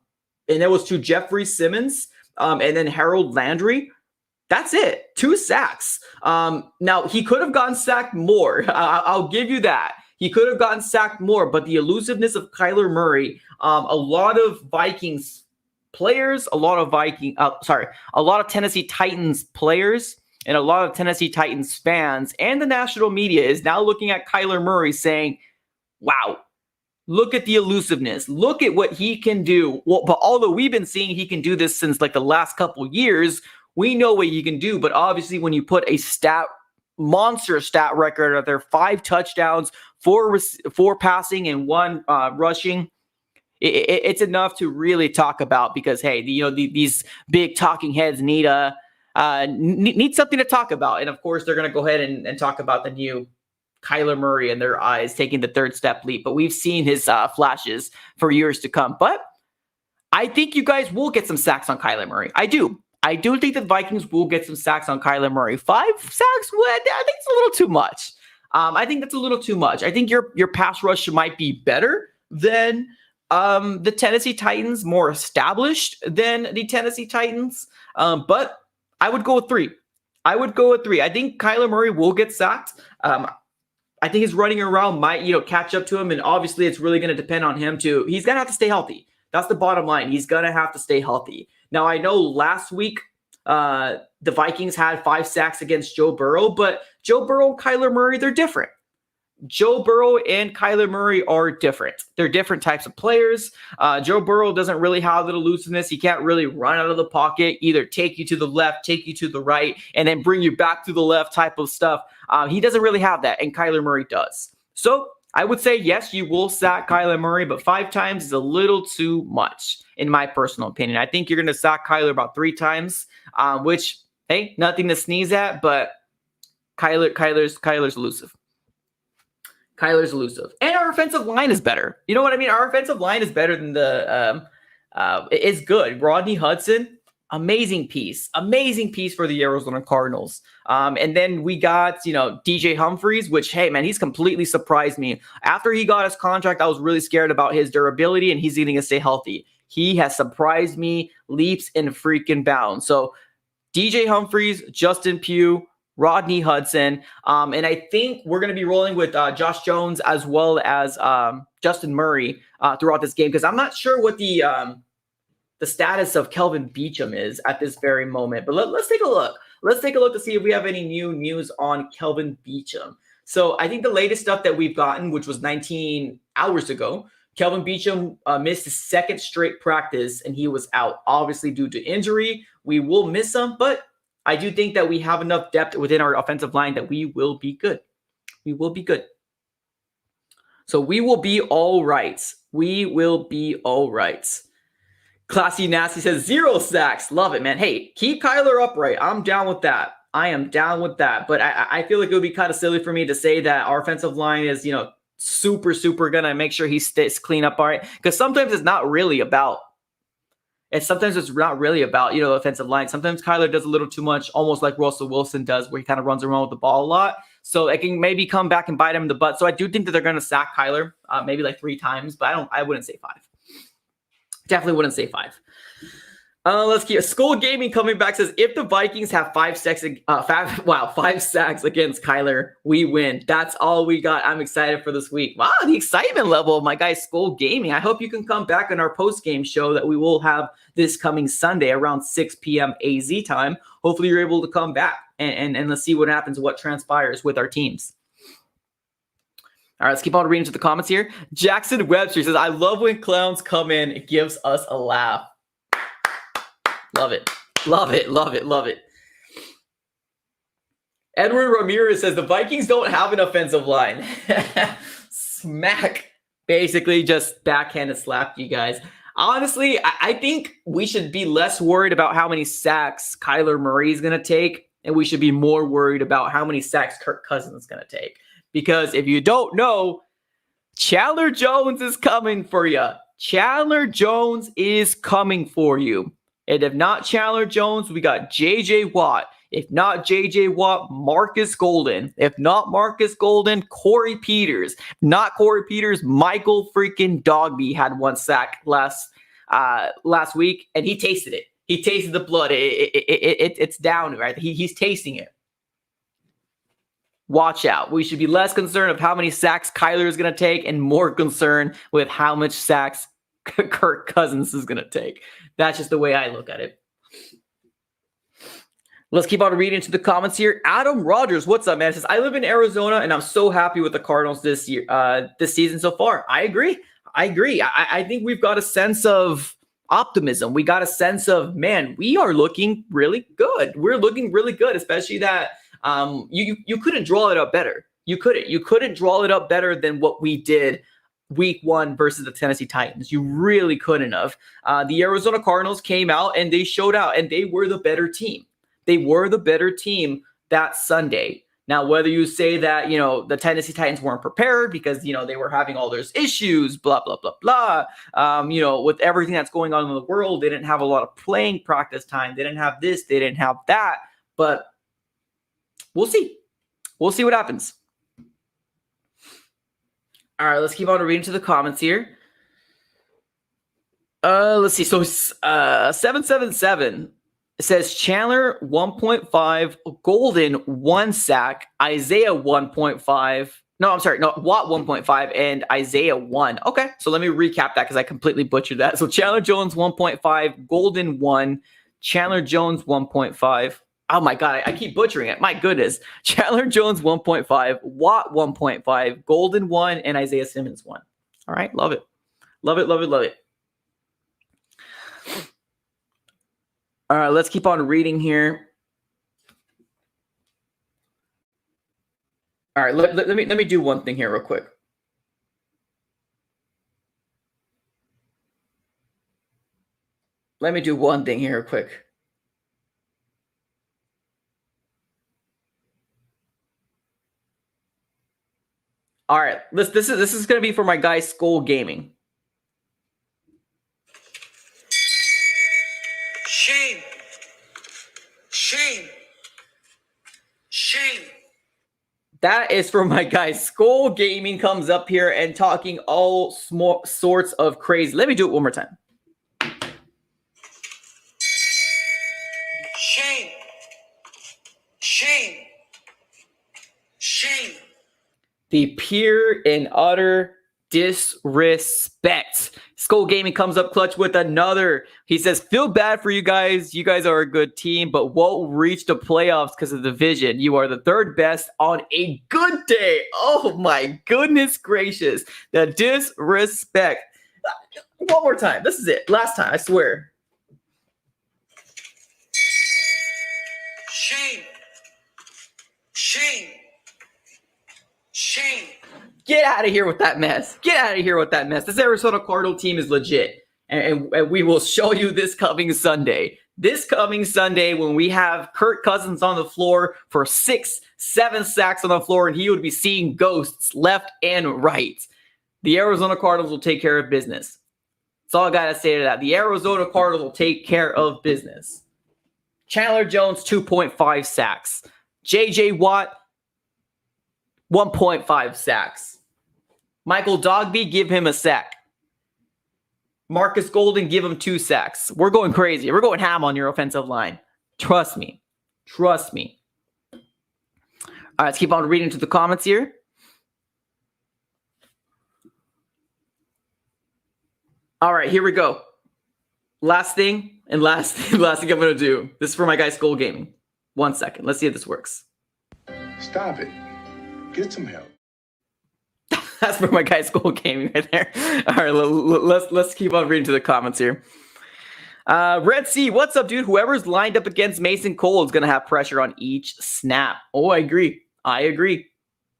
it was to Jeffrey Simmons and then Harold Landry. That's it. 2 sacks. Now, he could have gotten sacked more. I'll give you that. He could have gotten sacked more, but the elusiveness of Kyler Murray, a lot of Vikings players, a lot of Tennessee Titans players, and a lot of Tennessee Titans fans and the national media is now looking at Kyler Murray saying, wow, look at the elusiveness. Look at what he can do. Well, but although we've been seeing he can do this since like the last couple years, we know what he can do. But obviously when you put a monster stat record out there, 5 touchdowns, 4 passing and 1 rushing, it's enough to really talk about, because, hey, these big talking heads need something to talk about. And of course, they're going to go ahead and talk about the new Kyler Murray in their eyes taking the 3rd step leap. But we've seen his flashes for years to come. But I think you guys will get some sacks on Kyler Murray. I do think the Vikings will get some sacks on Kyler Murray. 5 sacks? I think it's a little too much. I think that's a little too much. I think your pass rush might be better than the Tennessee Titans, more established than the Tennessee Titans. But I would go with 3. I think Kyler Murray will get sacked. I think his running around might, catch up to him. And obviously it's really going to depend on him too. He's going to have to stay healthy. That's the bottom line. He's going to have to stay healthy. Now, I know last week the Vikings had 5 sacks against Joe Burrow, but Joe Burrow and Kyler Murray, they're different. Joe Burrow and Kyler Murray are different. They're different types of players. Joe Burrow doesn't really have the elusiveness. He can't really run out of the pocket, either take you to the left, take you to the right, and then bring you back to the left type of stuff. He doesn't really have that, and Kyler Murray does. So I would say, yes, you will sack Kyler Murray, but 5 times is a little too much, in my personal opinion. I think you're going to sack Kyler about 3 times, which, hey, nothing to sneeze at, but Kyler's elusive. Kyler's elusive. And our offensive line is better. You know what I mean? Our offensive line is better than it's good. Rodney Hudson, amazing piece for the Arizona Cardinals. And then we got, DJ Humphries, which, hey, man, he's completely surprised me. After he got his contract, I was really scared about his durability, and he's going to stay healthy. He has surprised me leaps and freaking bounds. So DJ Humphries, Justin Pugh, Rodney Hudson. And I think we're going to be rolling with Josh Jones as well as Justin Murray throughout this game, because I'm not sure what the status of Kelvin Beachum is at this very moment. But let's take a look. Let's take a look to see if we have any new news on Kelvin Beachum. So I think the latest stuff that we've gotten, which was 19 hours ago, Kelvin Beachum missed his second straight practice, and he was out, obviously due to injury. We will miss him, but I do think that we have enough depth within our offensive line that we will be good. We will be good. So we will be all right. We will be all right. Classy Nasty says 0 sacks. Love it, man. Hey, keep Kyler upright. I'm down with that. I am down with that. But I feel like it would be kind of silly for me to say that our offensive line is, super gonna make sure he stays clean up all right. Because sometimes it's not really about the offensive line. Sometimes Kyler does a little too much, almost like Russell Wilson does, where he kind of runs around with the ball a lot. So it can maybe come back and bite him in the butt. So I do think that they're going to sack Kyler maybe like 3 times, but I wouldn't say 5. Definitely wouldn't say 5. Let's keep Skull Gaming coming back, says if the Vikings have 5 sacks against Kyler, we win. That's all we got. I'm excited for this week. Wow, the excitement level of my guy Skull Gaming. I hope you can come back on our post-game show that we will have this coming Sunday around 6 p.m. AZ time. Hopefully you're able to come back and let's see what happens, what transpires with our teams. All right, let's keep on reading to the comments here. Jackson Webster says, I love when clowns come in. It gives us a laugh. Love it. Love it. Love it. Love it. Edward Ramirez says the Vikings don't have an offensive line. Smack. Basically just backhanded slapped you guys. Honestly, I think we should be less worried about how many sacks Kyler Murray is going to take, and we should be more worried about how many sacks Kirk Cousins is going to take. Because if you don't know, Chandler Jones is coming for you. Chandler Jones is coming for you. And if not Chandler Jones, we got J.J. Watt. If not J.J. Watt, Marcus Golden. If not Marcus Golden, Corey Peters. Not Corey Peters, Michael freaking Dogby had 1 sack last week, and he tasted it. He tasted the blood. It's down, right? He's tasting it. Watch out. We should be less concerned of how many sacks Kyler is going to take and more concerned with how much sacks Kirk Cousins is going to take. That's just the way I look at it. Let's keep on reading into the comments here. Adam Rogers, what's up, man? Says, I live in Arizona and I'm so happy with the Cardinals this season so far. I agree. I think we've got a sense of optimism. We got a sense of, man, we are looking really good. We're looking really good, especially that you couldn't draw it up better. You couldn't draw it up better than what we did week 1 versus the Tennessee Titans. You really couldn't have. The Arizona Cardinals came out and they showed out, and they were the better team. They were the better team that Sunday. Now, whether you say that, the Tennessee Titans weren't prepared because, they were having all those issues, blah, blah, blah, blah. With everything that's going on in the world, they didn't have a lot of playing practice time. They didn't have this. They didn't have that. But we'll see. We'll see what happens. All right, let's keep on reading to the comments here. Let's see. So 777 says Chandler 1.5, Golden 1 sack, Isaiah 1.5. No, I'm sorry. No, Watt 1.5 and Isaiah 1. Okay, so let me recap that because I completely butchered that. So Chandler Jones 1.5, Golden 1, Chandler Jones 1.5. Oh my God, I keep butchering it. My goodness. Chandler Jones 1.5, Watt 1.5, Golden 1, and Isaiah Simmons 1. All right, love it. Love it, love it, love it. All right, let's keep on reading here. All right, let me do one thing here real quick. Let me do one thing here real quick. All right, this is going to be for my guy Skull Gaming. Shame. Shame. Shame. That is for my guy Skull Gaming, comes up here and talking all sorts of crazy. Let me do it one more time. Shame. Shame. Shame. The pure and utter disrespect. Skull Gaming comes up clutch with another. He says, feel bad for you guys. You guys are a good team, but won't reach the playoffs because of the division. You are the third best on a good day. Oh my goodness gracious. The disrespect. One more time. This is it. Last time, I swear. Shame. Shame. Shame. Get out of here with that mess. Get out of here with that mess. This Arizona Cardinal team is legit. And we will show you this coming Sunday. This coming Sunday when we have Kirk Cousins on the floor for 6, 7 sacks on the floor, and he would be seeing ghosts left and right. The Arizona Cardinals will take care of business. That's all I got to say to that. The Arizona Cardinals will take care of business. Chandler Jones, 2.5 sacks. J.J. Watt, 1.5 sacks. Michael Dogby, give him a sack. Marcus Golden, give him 2 sacks. We're going crazy. We're going ham on your offensive line. Trust me. Trust me. All right, let's keep on reading to the comments here. All right, here we go. Last thing I'm going to do. This is for my guy Skull Gaming. 1 second. Let's see if this works. Stop it. Get some help. That's for my guy Skull Gaming right there. All right, let's keep on reading to the comments here. Red Sea, what's up, dude? Whoever's lined up against Mason Cole is gonna have pressure on each snap. Oh, I agree.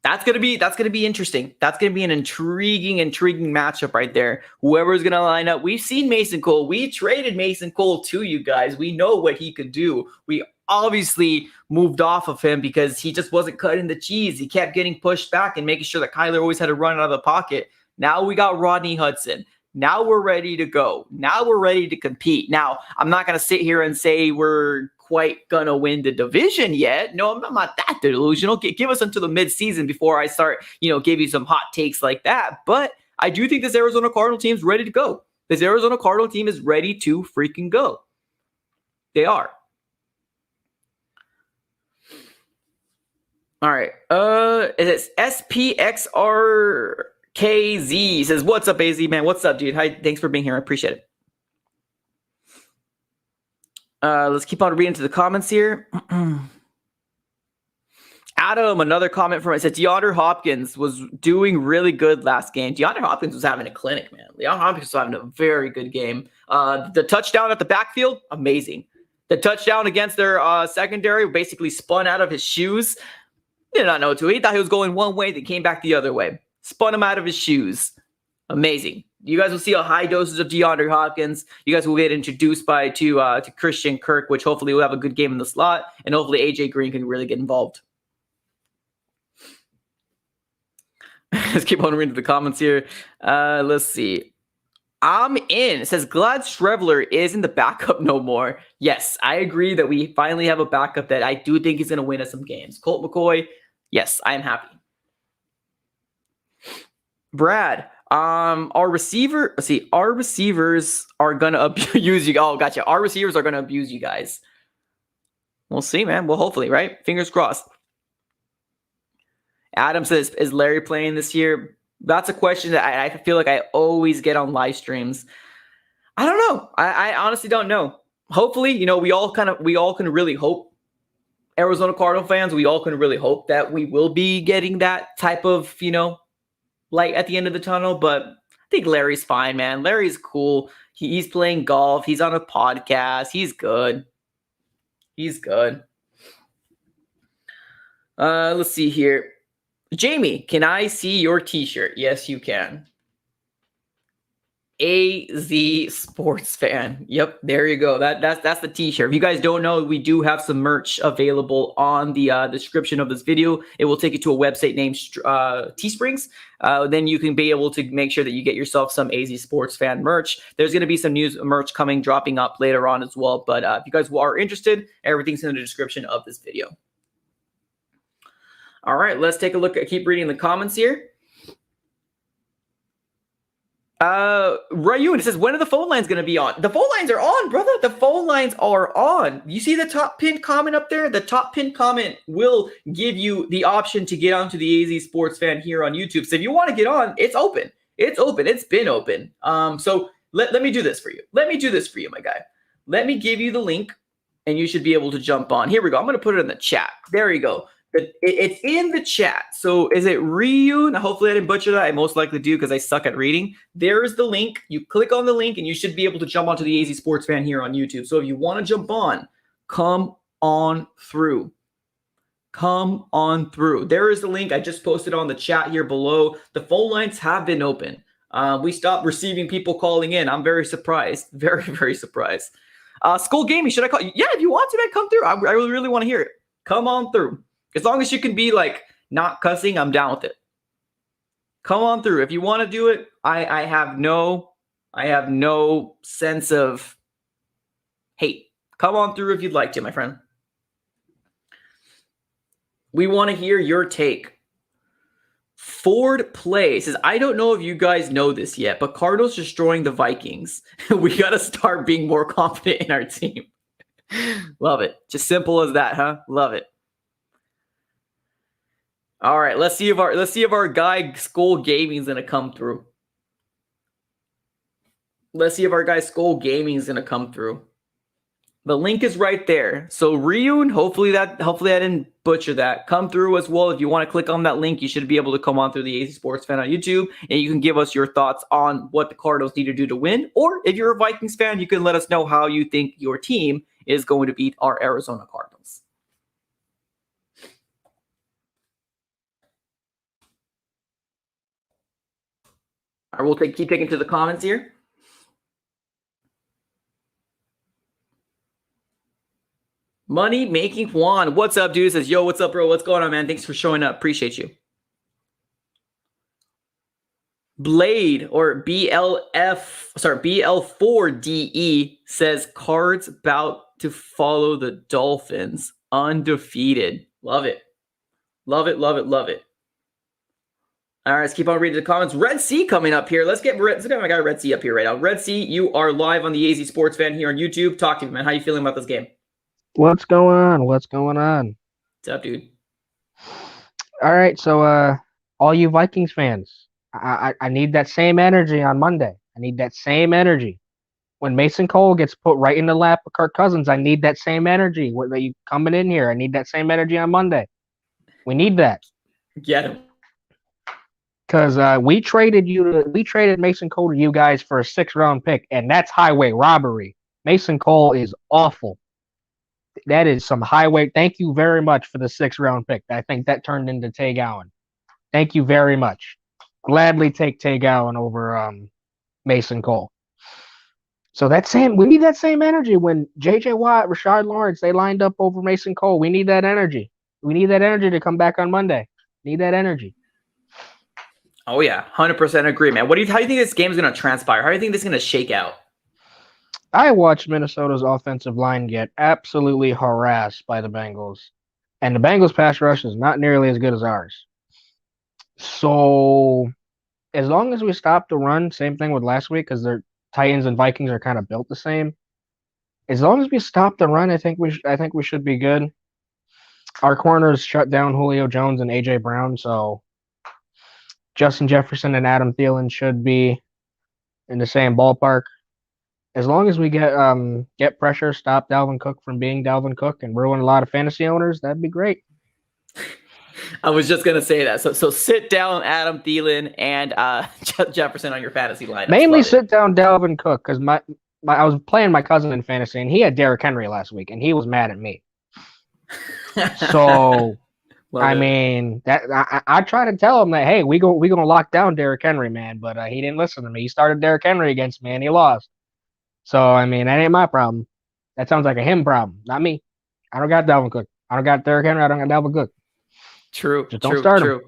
That's gonna be interesting. That's gonna be an intriguing matchup right there. Whoever's gonna line up. We've seen Mason Cole. We traded Mason Cole to you guys. We know what he could do. We obviously moved off of him because he just wasn't cutting the cheese. He kept getting pushed back and making sure that Kyler always had to run out of the pocket. Now we got Rodney Hudson. Now we're ready to go. Now we're ready to compete. Now, I'm not going to sit here and say we're quite going to win the division yet. No, I'm not that delusional. Give us until the midseason before I start, give you some hot takes like that. But I do think this Arizona Cardinal team is ready to go. This Arizona Cardinal team is ready to freaking go. They are. All right. It's SPXRKZ says, what's up, AZ, man? What's up, dude? Hi, thanks for being here. I appreciate it. Let's keep on reading to the comments here. Adam, another comment from it said DeAndre Hopkins was doing really good last game. DeAndre Hopkins was having a clinic, man. DeAndre Hopkins was having a very good game. The touchdown at the backfield, amazing. The touchdown against their secondary basically spun out of his shoes. Did not know what to. He thought he was going one way, then came back the other way. Spun him out of his shoes. Amazing. You guys will see a high dosage of DeAndre Hopkins. You guys will get introduced to Christian Kirk, which hopefully will have a good game in the slot, and hopefully AJ Green can really get involved. Let's keep on reading the comments here. Let's see. I'm in. It says Glad Shrevler isn't the backup no more. Yes, I agree that we finally have a backup that I do think is going to win us some games. Colt McCoy, yes, I am happy. Brad, our receivers are going to abuse you. Oh, gotcha. Our receivers are going to abuse you guys. We'll see, man. Well, hopefully, right? Fingers crossed. Adam says, is Larry playing this year? That's a question that I feel like I always get on live streams. I don't know. I honestly don't know. Hopefully, we all can really hope. Arizona Cardinal fans, we all can really hope that we will be getting that type of, light at the end of the tunnel. But I think Larry's fine, man. Larry's cool. He's playing golf. He's on a podcast. He's good. Let's see here. Jamie, can I see your t-shirt? Yes, you can. AZ Sports Fan. Yep, there you go. That's the t-shirt. If you guys don't know, we do have some merch available on the description of this video. It will take you to a website named Teesprings. Then you can be able to make sure that you get yourself some AZ Sports Fan merch. There's going to be some news merch dropping up later on as well. But if you guys are interested, everything's in the description of this video. All right, let's take a look. Keep reading the comments here. Rayun, it says, when are the phone lines going to be on? The phone lines are on, brother. The phone lines are on. You see the top pinned comment up there? The top pinned comment will give you the option to get onto the AZ Sports Fan here on YouTube. So if you want to get on, it's open. It's open. It's been open. So let me do this for you. Let me do this for you, my guy. Let me give you the link, and you should be able to jump on. Here we go. I'm going to put it in the chat. There you go. It's in the chat. So is it Ryun? Hopefully I didn't butcher that. I most likely do because I suck at reading. There is the link. You click on the link, and you should be able to jump onto the AZ Sports Fan here on YouTube. So if you want to jump on, come on through. Come on through. There is the link. I just posted on the chat here below. The phone lines have been open. We stopped receiving people calling in. I'm very surprised. Very, very surprised. Skull Gaming, should I call you? Yeah, if you want to, man, come through. I really want to hear it. Come on through. As long as you can be like not cussing, I'm down with it. Come on through. If you want to do it, I have no sense of hate. Come on through if you'd like to, my friend. We want to hear your take. Ford Play says, I don't know if you guys know this yet, but Cardinals destroying the Vikings. We got to start being more confident in our team. Love it. Just simple as that, huh? Love it. All right, let's see if our guy Skull Gaming is going to come through. Let's see if our guy Skull Gaming is going to come through. The link is right there. So Ryun, hopefully I didn't butcher that. Come through as well. If you want to click on that link, you should be able to come on through the AZ Sports Fan on YouTube, and you can give us your thoughts on what the Cardinals need to do to win. Or if you're a Vikings fan, you can let us know how you think your team is going to beat our Arizona Cardinals. All right, we'll keep taking to the comments here. Money Making Juan. What's up, dude? Says, yo, what's up, bro? What's going on, man? Thanks for showing up. Appreciate you. Blade or BL4DE says Cards about to follow the Dolphins. Undefeated. Love it. Love it, love it, love it. All right, let's keep on reading the comments. Red Sea coming up here. Let's get my guy Red Sea up here right now. Red Sea, you are live on the AZ Sports Fan here on YouTube. Talk to me, man. How you feeling about this game? What's going on? What's going on? What's up, dude? All right, so all you Vikings fans, I need that same energy on Monday. I need that same energy. When Mason Cole gets put right in the lap of Kirk Cousins, I need that same energy. When you coming in here, I need that same energy on Monday. We need that. Get him. Because we traded Mason Cole to you guys for a 6th-round pick, and that's highway robbery. Mason Cole is awful. That is some highway. Thank you very much for the 6th-round pick. I think that turned into Tay Gowan. Thank you very much. Gladly take Tay Gowan over Mason Cole. So we need that same energy when J.J. Watt, Rashard Lawrence, they lined up over Mason Cole. We need that energy. We need that energy to come back on Monday. Need that energy. Oh, yeah. 100% agree, man. How do you think this game is going to transpire? How do you think this is going to shake out? I watched Minnesota's offensive line get absolutely harassed by the Bengals. And the Bengals' pass rush is not nearly as good as ours. So, as long as we stop the run, same thing with last week, because their Titans and Vikings are kind of built the same. As long as we stop the run, I think we should be good. Our corners shut down Julio Jones and A.J. Brown, so Justin Jefferson and Adam Thielen should be in the same ballpark. As long as we get pressure, stop Dalvin Cook from being Dalvin Cook, and ruin a lot of fantasy owners, that'd be great. I was just gonna say that. So sit down, Adam Thielen and Jefferson on your fantasy lineup. Mainly sit down Dalvin Cook because I was playing my cousin in fantasy, and he had Derrick Henry last week, and he was mad at me. So. I mean, that I try to tell him that, hey, we gonna lock down Derrick Henry, man, but he didn't listen to me. He started Derrick Henry against me, and he lost. So I mean, that ain't my problem. That sounds like a him problem, not me. I don't got Dalvin Cook. I don't got Derrick Henry. I don't got Dalvin Cook. True. Just don't start him.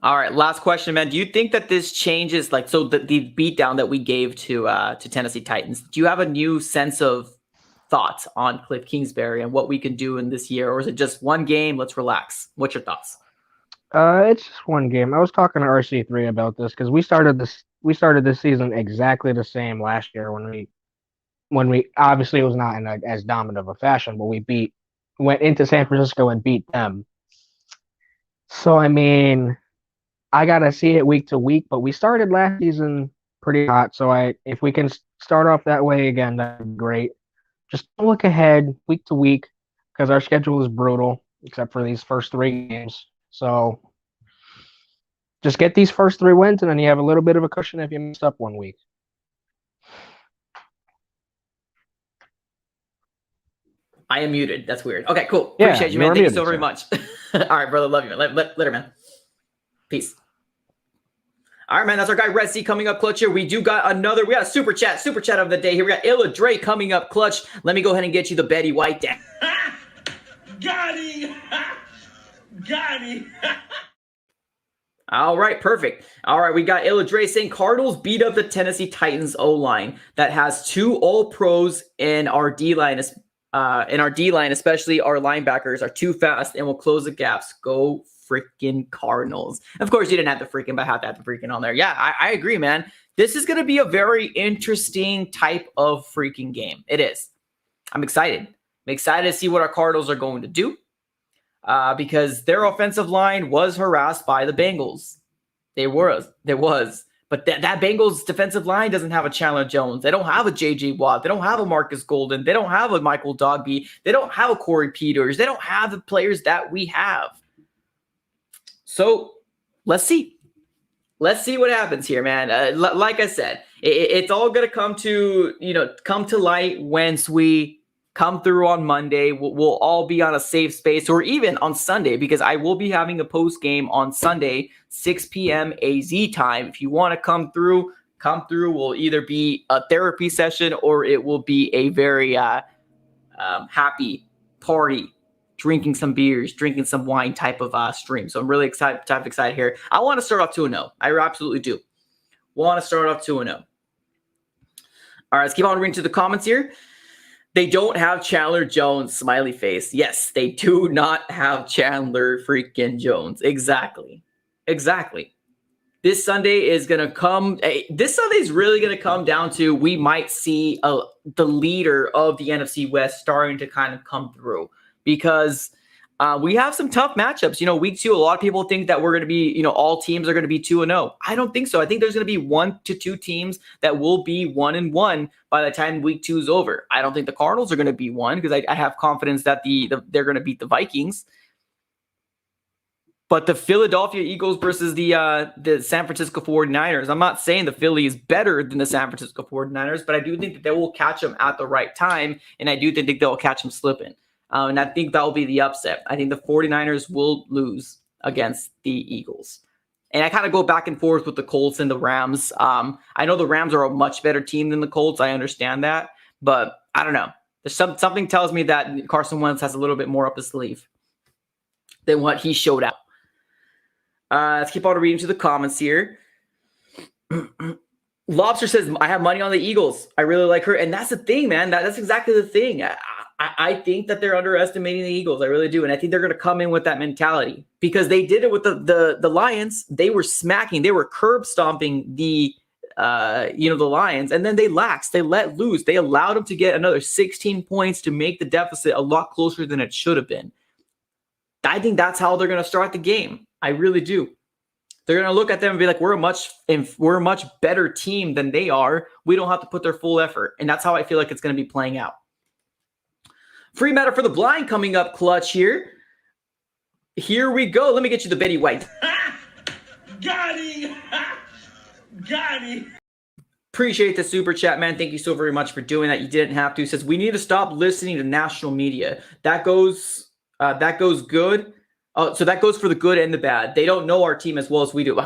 All right, last question, man. Do you think that this changes, the beatdown that we gave to Tennessee Titans? Do you have a new sense of thoughts on Cliff Kingsbury and what we can do in this year, or is it just one game? Let's relax. What's your thoughts? It's just one game. I was talking to RC3 about this because we started this season exactly the same last year when we obviously it was not in as dominant of a fashion, but we went into San Francisco and beat them. So I mean, I gotta see it week to week, but we started last season pretty hot. So if we can start off that way again, that'd be great. Just don't look ahead week to week because our schedule is brutal, except for these first 3 games. So just get these first 3 wins, and then you have a little bit of a cushion if you messed up one week. I am muted. That's weird. Okay, cool. Yeah, Appreciate you, you're man. Thank you muted, so very sir. much. All right, brother. Love you, man. Later, man. Peace. All right, man. That's our guy Red Sea coming up clutch here. We got a super chat of the day here. We got Illa Dre coming up clutch. Let me go ahead and get you the Betty White down. Got him. Got him. All right, perfect. All right, we got Illa Dre saying Cardinals beat up the Tennessee Titans O-line that has 2 All-Pros in our D-line. Especially our linebackers, are too fast and will close the gaps. Go freaking Cardinals. Of course, you didn't have the freaking, but I have to have the freaking on there. Yeah, I agree, man. This is going to be a very interesting type of freaking game. It is. I'm excited. I'm excited to see what our Cardinals are going to do because their offensive line was harassed by the Bengals. There was. But that Bengals defensive line doesn't have a Chandler Jones. They don't have a J.J. Watt. They don't have a Marcus Golden. They don't have a Michael Dogby. They don't have a Corey Peters. They don't have the players that we have. So let's see. Let's see what happens here, man. Like I said, it's all going to come to light once we come through on Monday. We'll all be on a safe space, or even on Sunday, because I will be having a post game on Sunday, 6 p.m. AZ time. If you want to come through. Will either be a therapy session or it will be a very happy party, drinking some beers, drinking some wine type of stream. So I'm really excited here. I want to start off 2-0. I absolutely do. Want to start off 2-0. All right, let's keep on reading to the comments here. They don't have Chandler Jones, smiley face. Yes, they do not have Chandler freaking Jones. Exactly. This Sunday is going to come. This Sunday is really going to come down to we might see the leader of the NFC West starting to kind of come through because we have some tough matchups. Week 2, a lot of people think that we're going to be, all teams are going to be 2-0. I don't think so. I think there's going to be 1 to 2 teams that will be 1-1 by the time week 2 is over. I don't think the Cardinals are going to be 1 because I have confidence that they're going to beat the Vikings. But the Philadelphia Eagles versus the San Francisco 49ers, I'm not saying the Philly is better than the San Francisco 49ers, but I do think that they will catch them at the right time, and I do think they'll catch them slipping. And I think that will be the upset. I think the 49ers will lose against the Eagles. And I kind of go back and forth with the Colts and the Rams. I know the Rams are a much better team than the Colts. I understand that. But I don't know. There's something tells me that Carson Wentz has a little bit more up his sleeve than what he showed out. Let's keep on reading to the comments here. Lobster says, I have money on the Eagles. I really like her. And that's the thing, man. That's exactly the thing. I think that they're underestimating the Eagles. I really do. And I think they're going to come in with that mentality because they did it with the Lions. They were curb stomping the Lions, and then they laxed. They let loose. They allowed them to get another 16 points to make the deficit a lot closer than it should have been. I think that's how they're going to start the game. I really do. They're going to look at them and be like, we're a much better team than they are. We don't have to put their full effort. And that's how I feel like it's going to be playing out. Free matter for the blind coming up clutch here. Here we go. Let me get you the Betty White. Got him. Got him. Appreciate the super chat, man. Thank you so very much for doing that. You didn't have to. It says we need to stop listening to national media. That goes good. Oh, so that goes for the good and the bad. They don't know our team as well as we do.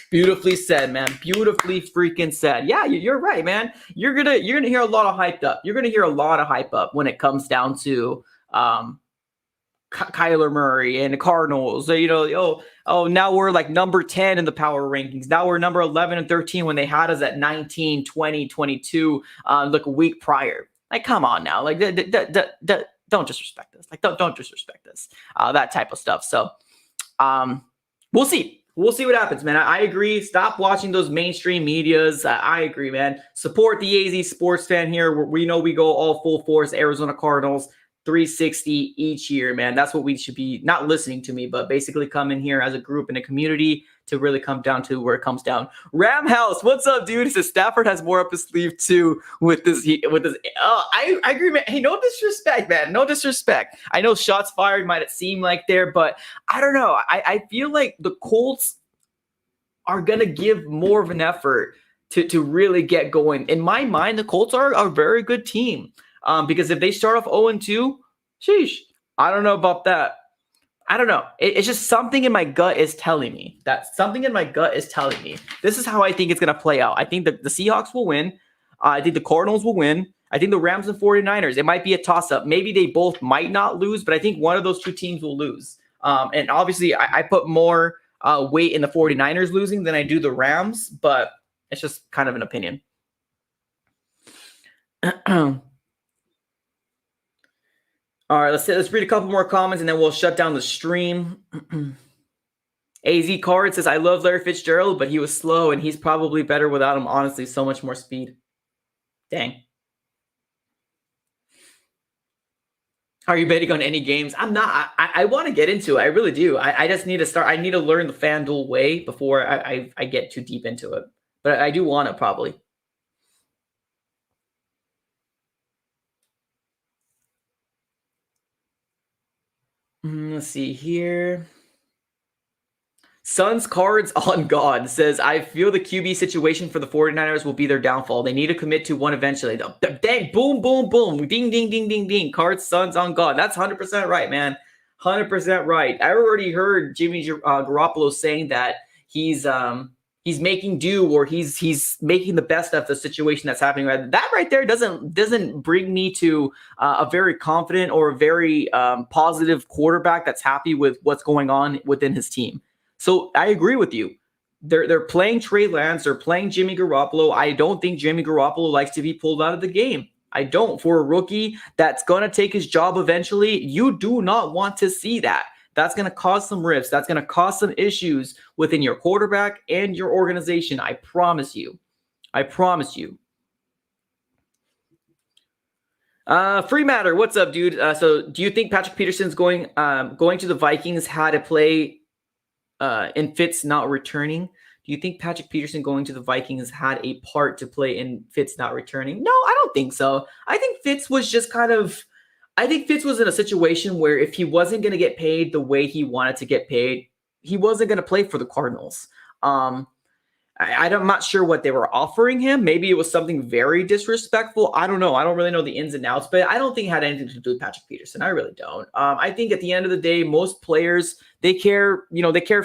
Beautifully said, man. Beautifully freaking said. Yeah, you're right, man. You're gonna hear a lot of hyped up. You're gonna hear a lot of hype up when it comes down to Kyler Murray and the Cardinals. Now we're like number 10 in the power rankings. Now we're number 11 and 13 when they had us at 19, 20, 22 like a week prior. Like, come on now. Like, don't disrespect us. Like, don't disrespect us. That type of stuff. So, we'll see. We'll see what happens, man. I agree. Stop watching those mainstream medias. I agree, man. Support the AZ Sports Fan here. We know we go all full force. Arizona Cardinals, 360 each year, man. That's what we should be not listening to me, but basically come in here as a group in a community, to really come down to where it comes down. Ram House, what's up, dude? He says Stafford has more up his sleeve too with this. Oh, I agree, man. Hey, no disrespect, man. No disrespect. I know shots fired might seem like there, but I don't know. I feel like the Colts are gonna give more of an effort to really get going. In my mind, the Colts are a very good team. Because if they start off 0-2, sheesh, I don't know about that. I don't know. It's just something in my gut is telling me that something in my gut is telling me this is how I think it's going to play out. I think that the Seahawks will win. I think the Cardinals will win. I think the Rams and 49ers, it might be a toss-up. Maybe they both might not lose, but I think one of those two teams will lose. And obviously, I put more weight in the 49ers losing than I do the Rams, but it's just kind of an opinion. All right, let's read a couple more comments and then we'll shut down the stream. AZ Card says, I love Larry Fitzgerald, but he was slow and he's probably better without him. Honestly, so much more speed. Dang. Are you betting on any games? I'm not. I want to get into it. I really do. I just need to start. I need to learn the FanDuel way before I get too deep into it. But I do want to probably. Let's see here. Suns Cards on God says, I feel the QB situation for the 49ers will be their downfall. They need to commit to one eventually. Dang, boom, boom, boom. Ding, ding, ding, ding, ding. Cards, Suns on God. That's 100% right, man. 100% right. I already heard Jimmy Garoppolo saying that he's making do, or he's making the best of the situation that's happening. That right there doesn't bring me to a very confident or a very positive quarterback that's happy with what's going on within his team. So I agree with you. They're playing Trey Lance. They're playing Jimmy Garoppolo. I don't think Jimmy Garoppolo likes to be pulled out of the game. I don't. For a rookie that's going to take his job eventually, you do not want to see that. That's going to cause some rifts. That's going to cause some issues within your quarterback and your organization. I promise you. I promise you. Free Matter, what's up, dude? So do you think Patrick Peterson's going to the Vikings had to play in Fitz not returning? Do you think Patrick Peterson going to the Vikings had a part to play in Fitz not returning? No, I don't think so. I think Fitz was just I think Fitz was in a situation where if he wasn't going to get paid the way he wanted to get paid, he wasn't going to play for the Cardinals. I'm not sure what they were offering him. Maybe it was something very disrespectful. I don't know. I don't really know the ins and outs, but I don't think it had anything to do with Patrick Peterson. I really don't. I think at the end of the day, most players, they care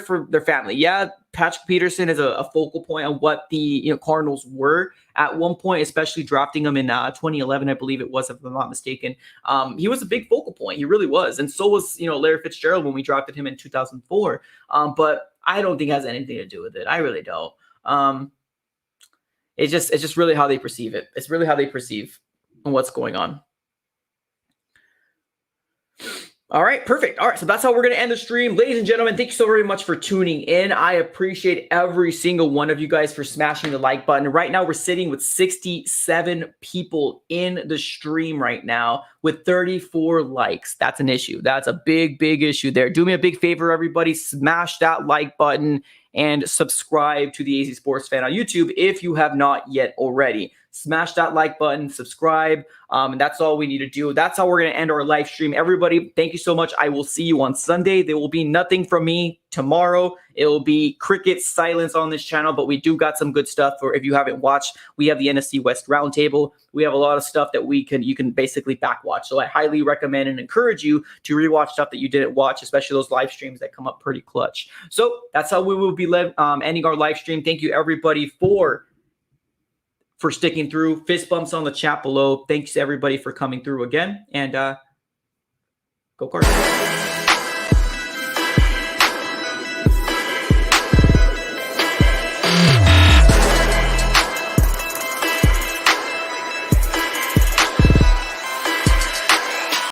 for their family. Yeah, Patrick Peterson is a focal point on what the Cardinals were at one point, especially drafting him in 2011, I believe it was, if I'm not mistaken. He was a big focal point. He really was. And so was, Larry Fitzgerald when we drafted him in 2004. But I don't think it has anything to do with it. I really don't. It's just really how they perceive it. It's really how they perceive what's going on. All right, perfect. All right, so that's how we're going to end the stream. Ladies and gentlemen, thank you so very much for tuning in. I appreciate every single one of you guys for smashing the like button. Right now, we're sitting with 67 people in the stream right now with 34 likes. That's an issue. That's a big, big issue there. Do me a big favor, everybody. Smash that like button and subscribe to the AZ Sports Fan on YouTube if you have not yet already. Smash that like button, subscribe, and that's all we need to do. That's how we're going to end our live stream. Everybody, thank you so much. I will see you on Sunday. There will be nothing from me tomorrow. It will be cricket silence on this channel, but we do got some good stuff. For if you haven't watched, we have the NFC West Roundtable. We have a lot of stuff that you can basically back watch. So I highly recommend and encourage you to rewatch stuff that you didn't watch, especially those live streams that come up pretty clutch. So that's how we will be ending our live stream. Thank you, everybody, for sticking through. Fist bumps on the chat below. Thanks to everybody for coming through again. And go Cardinals.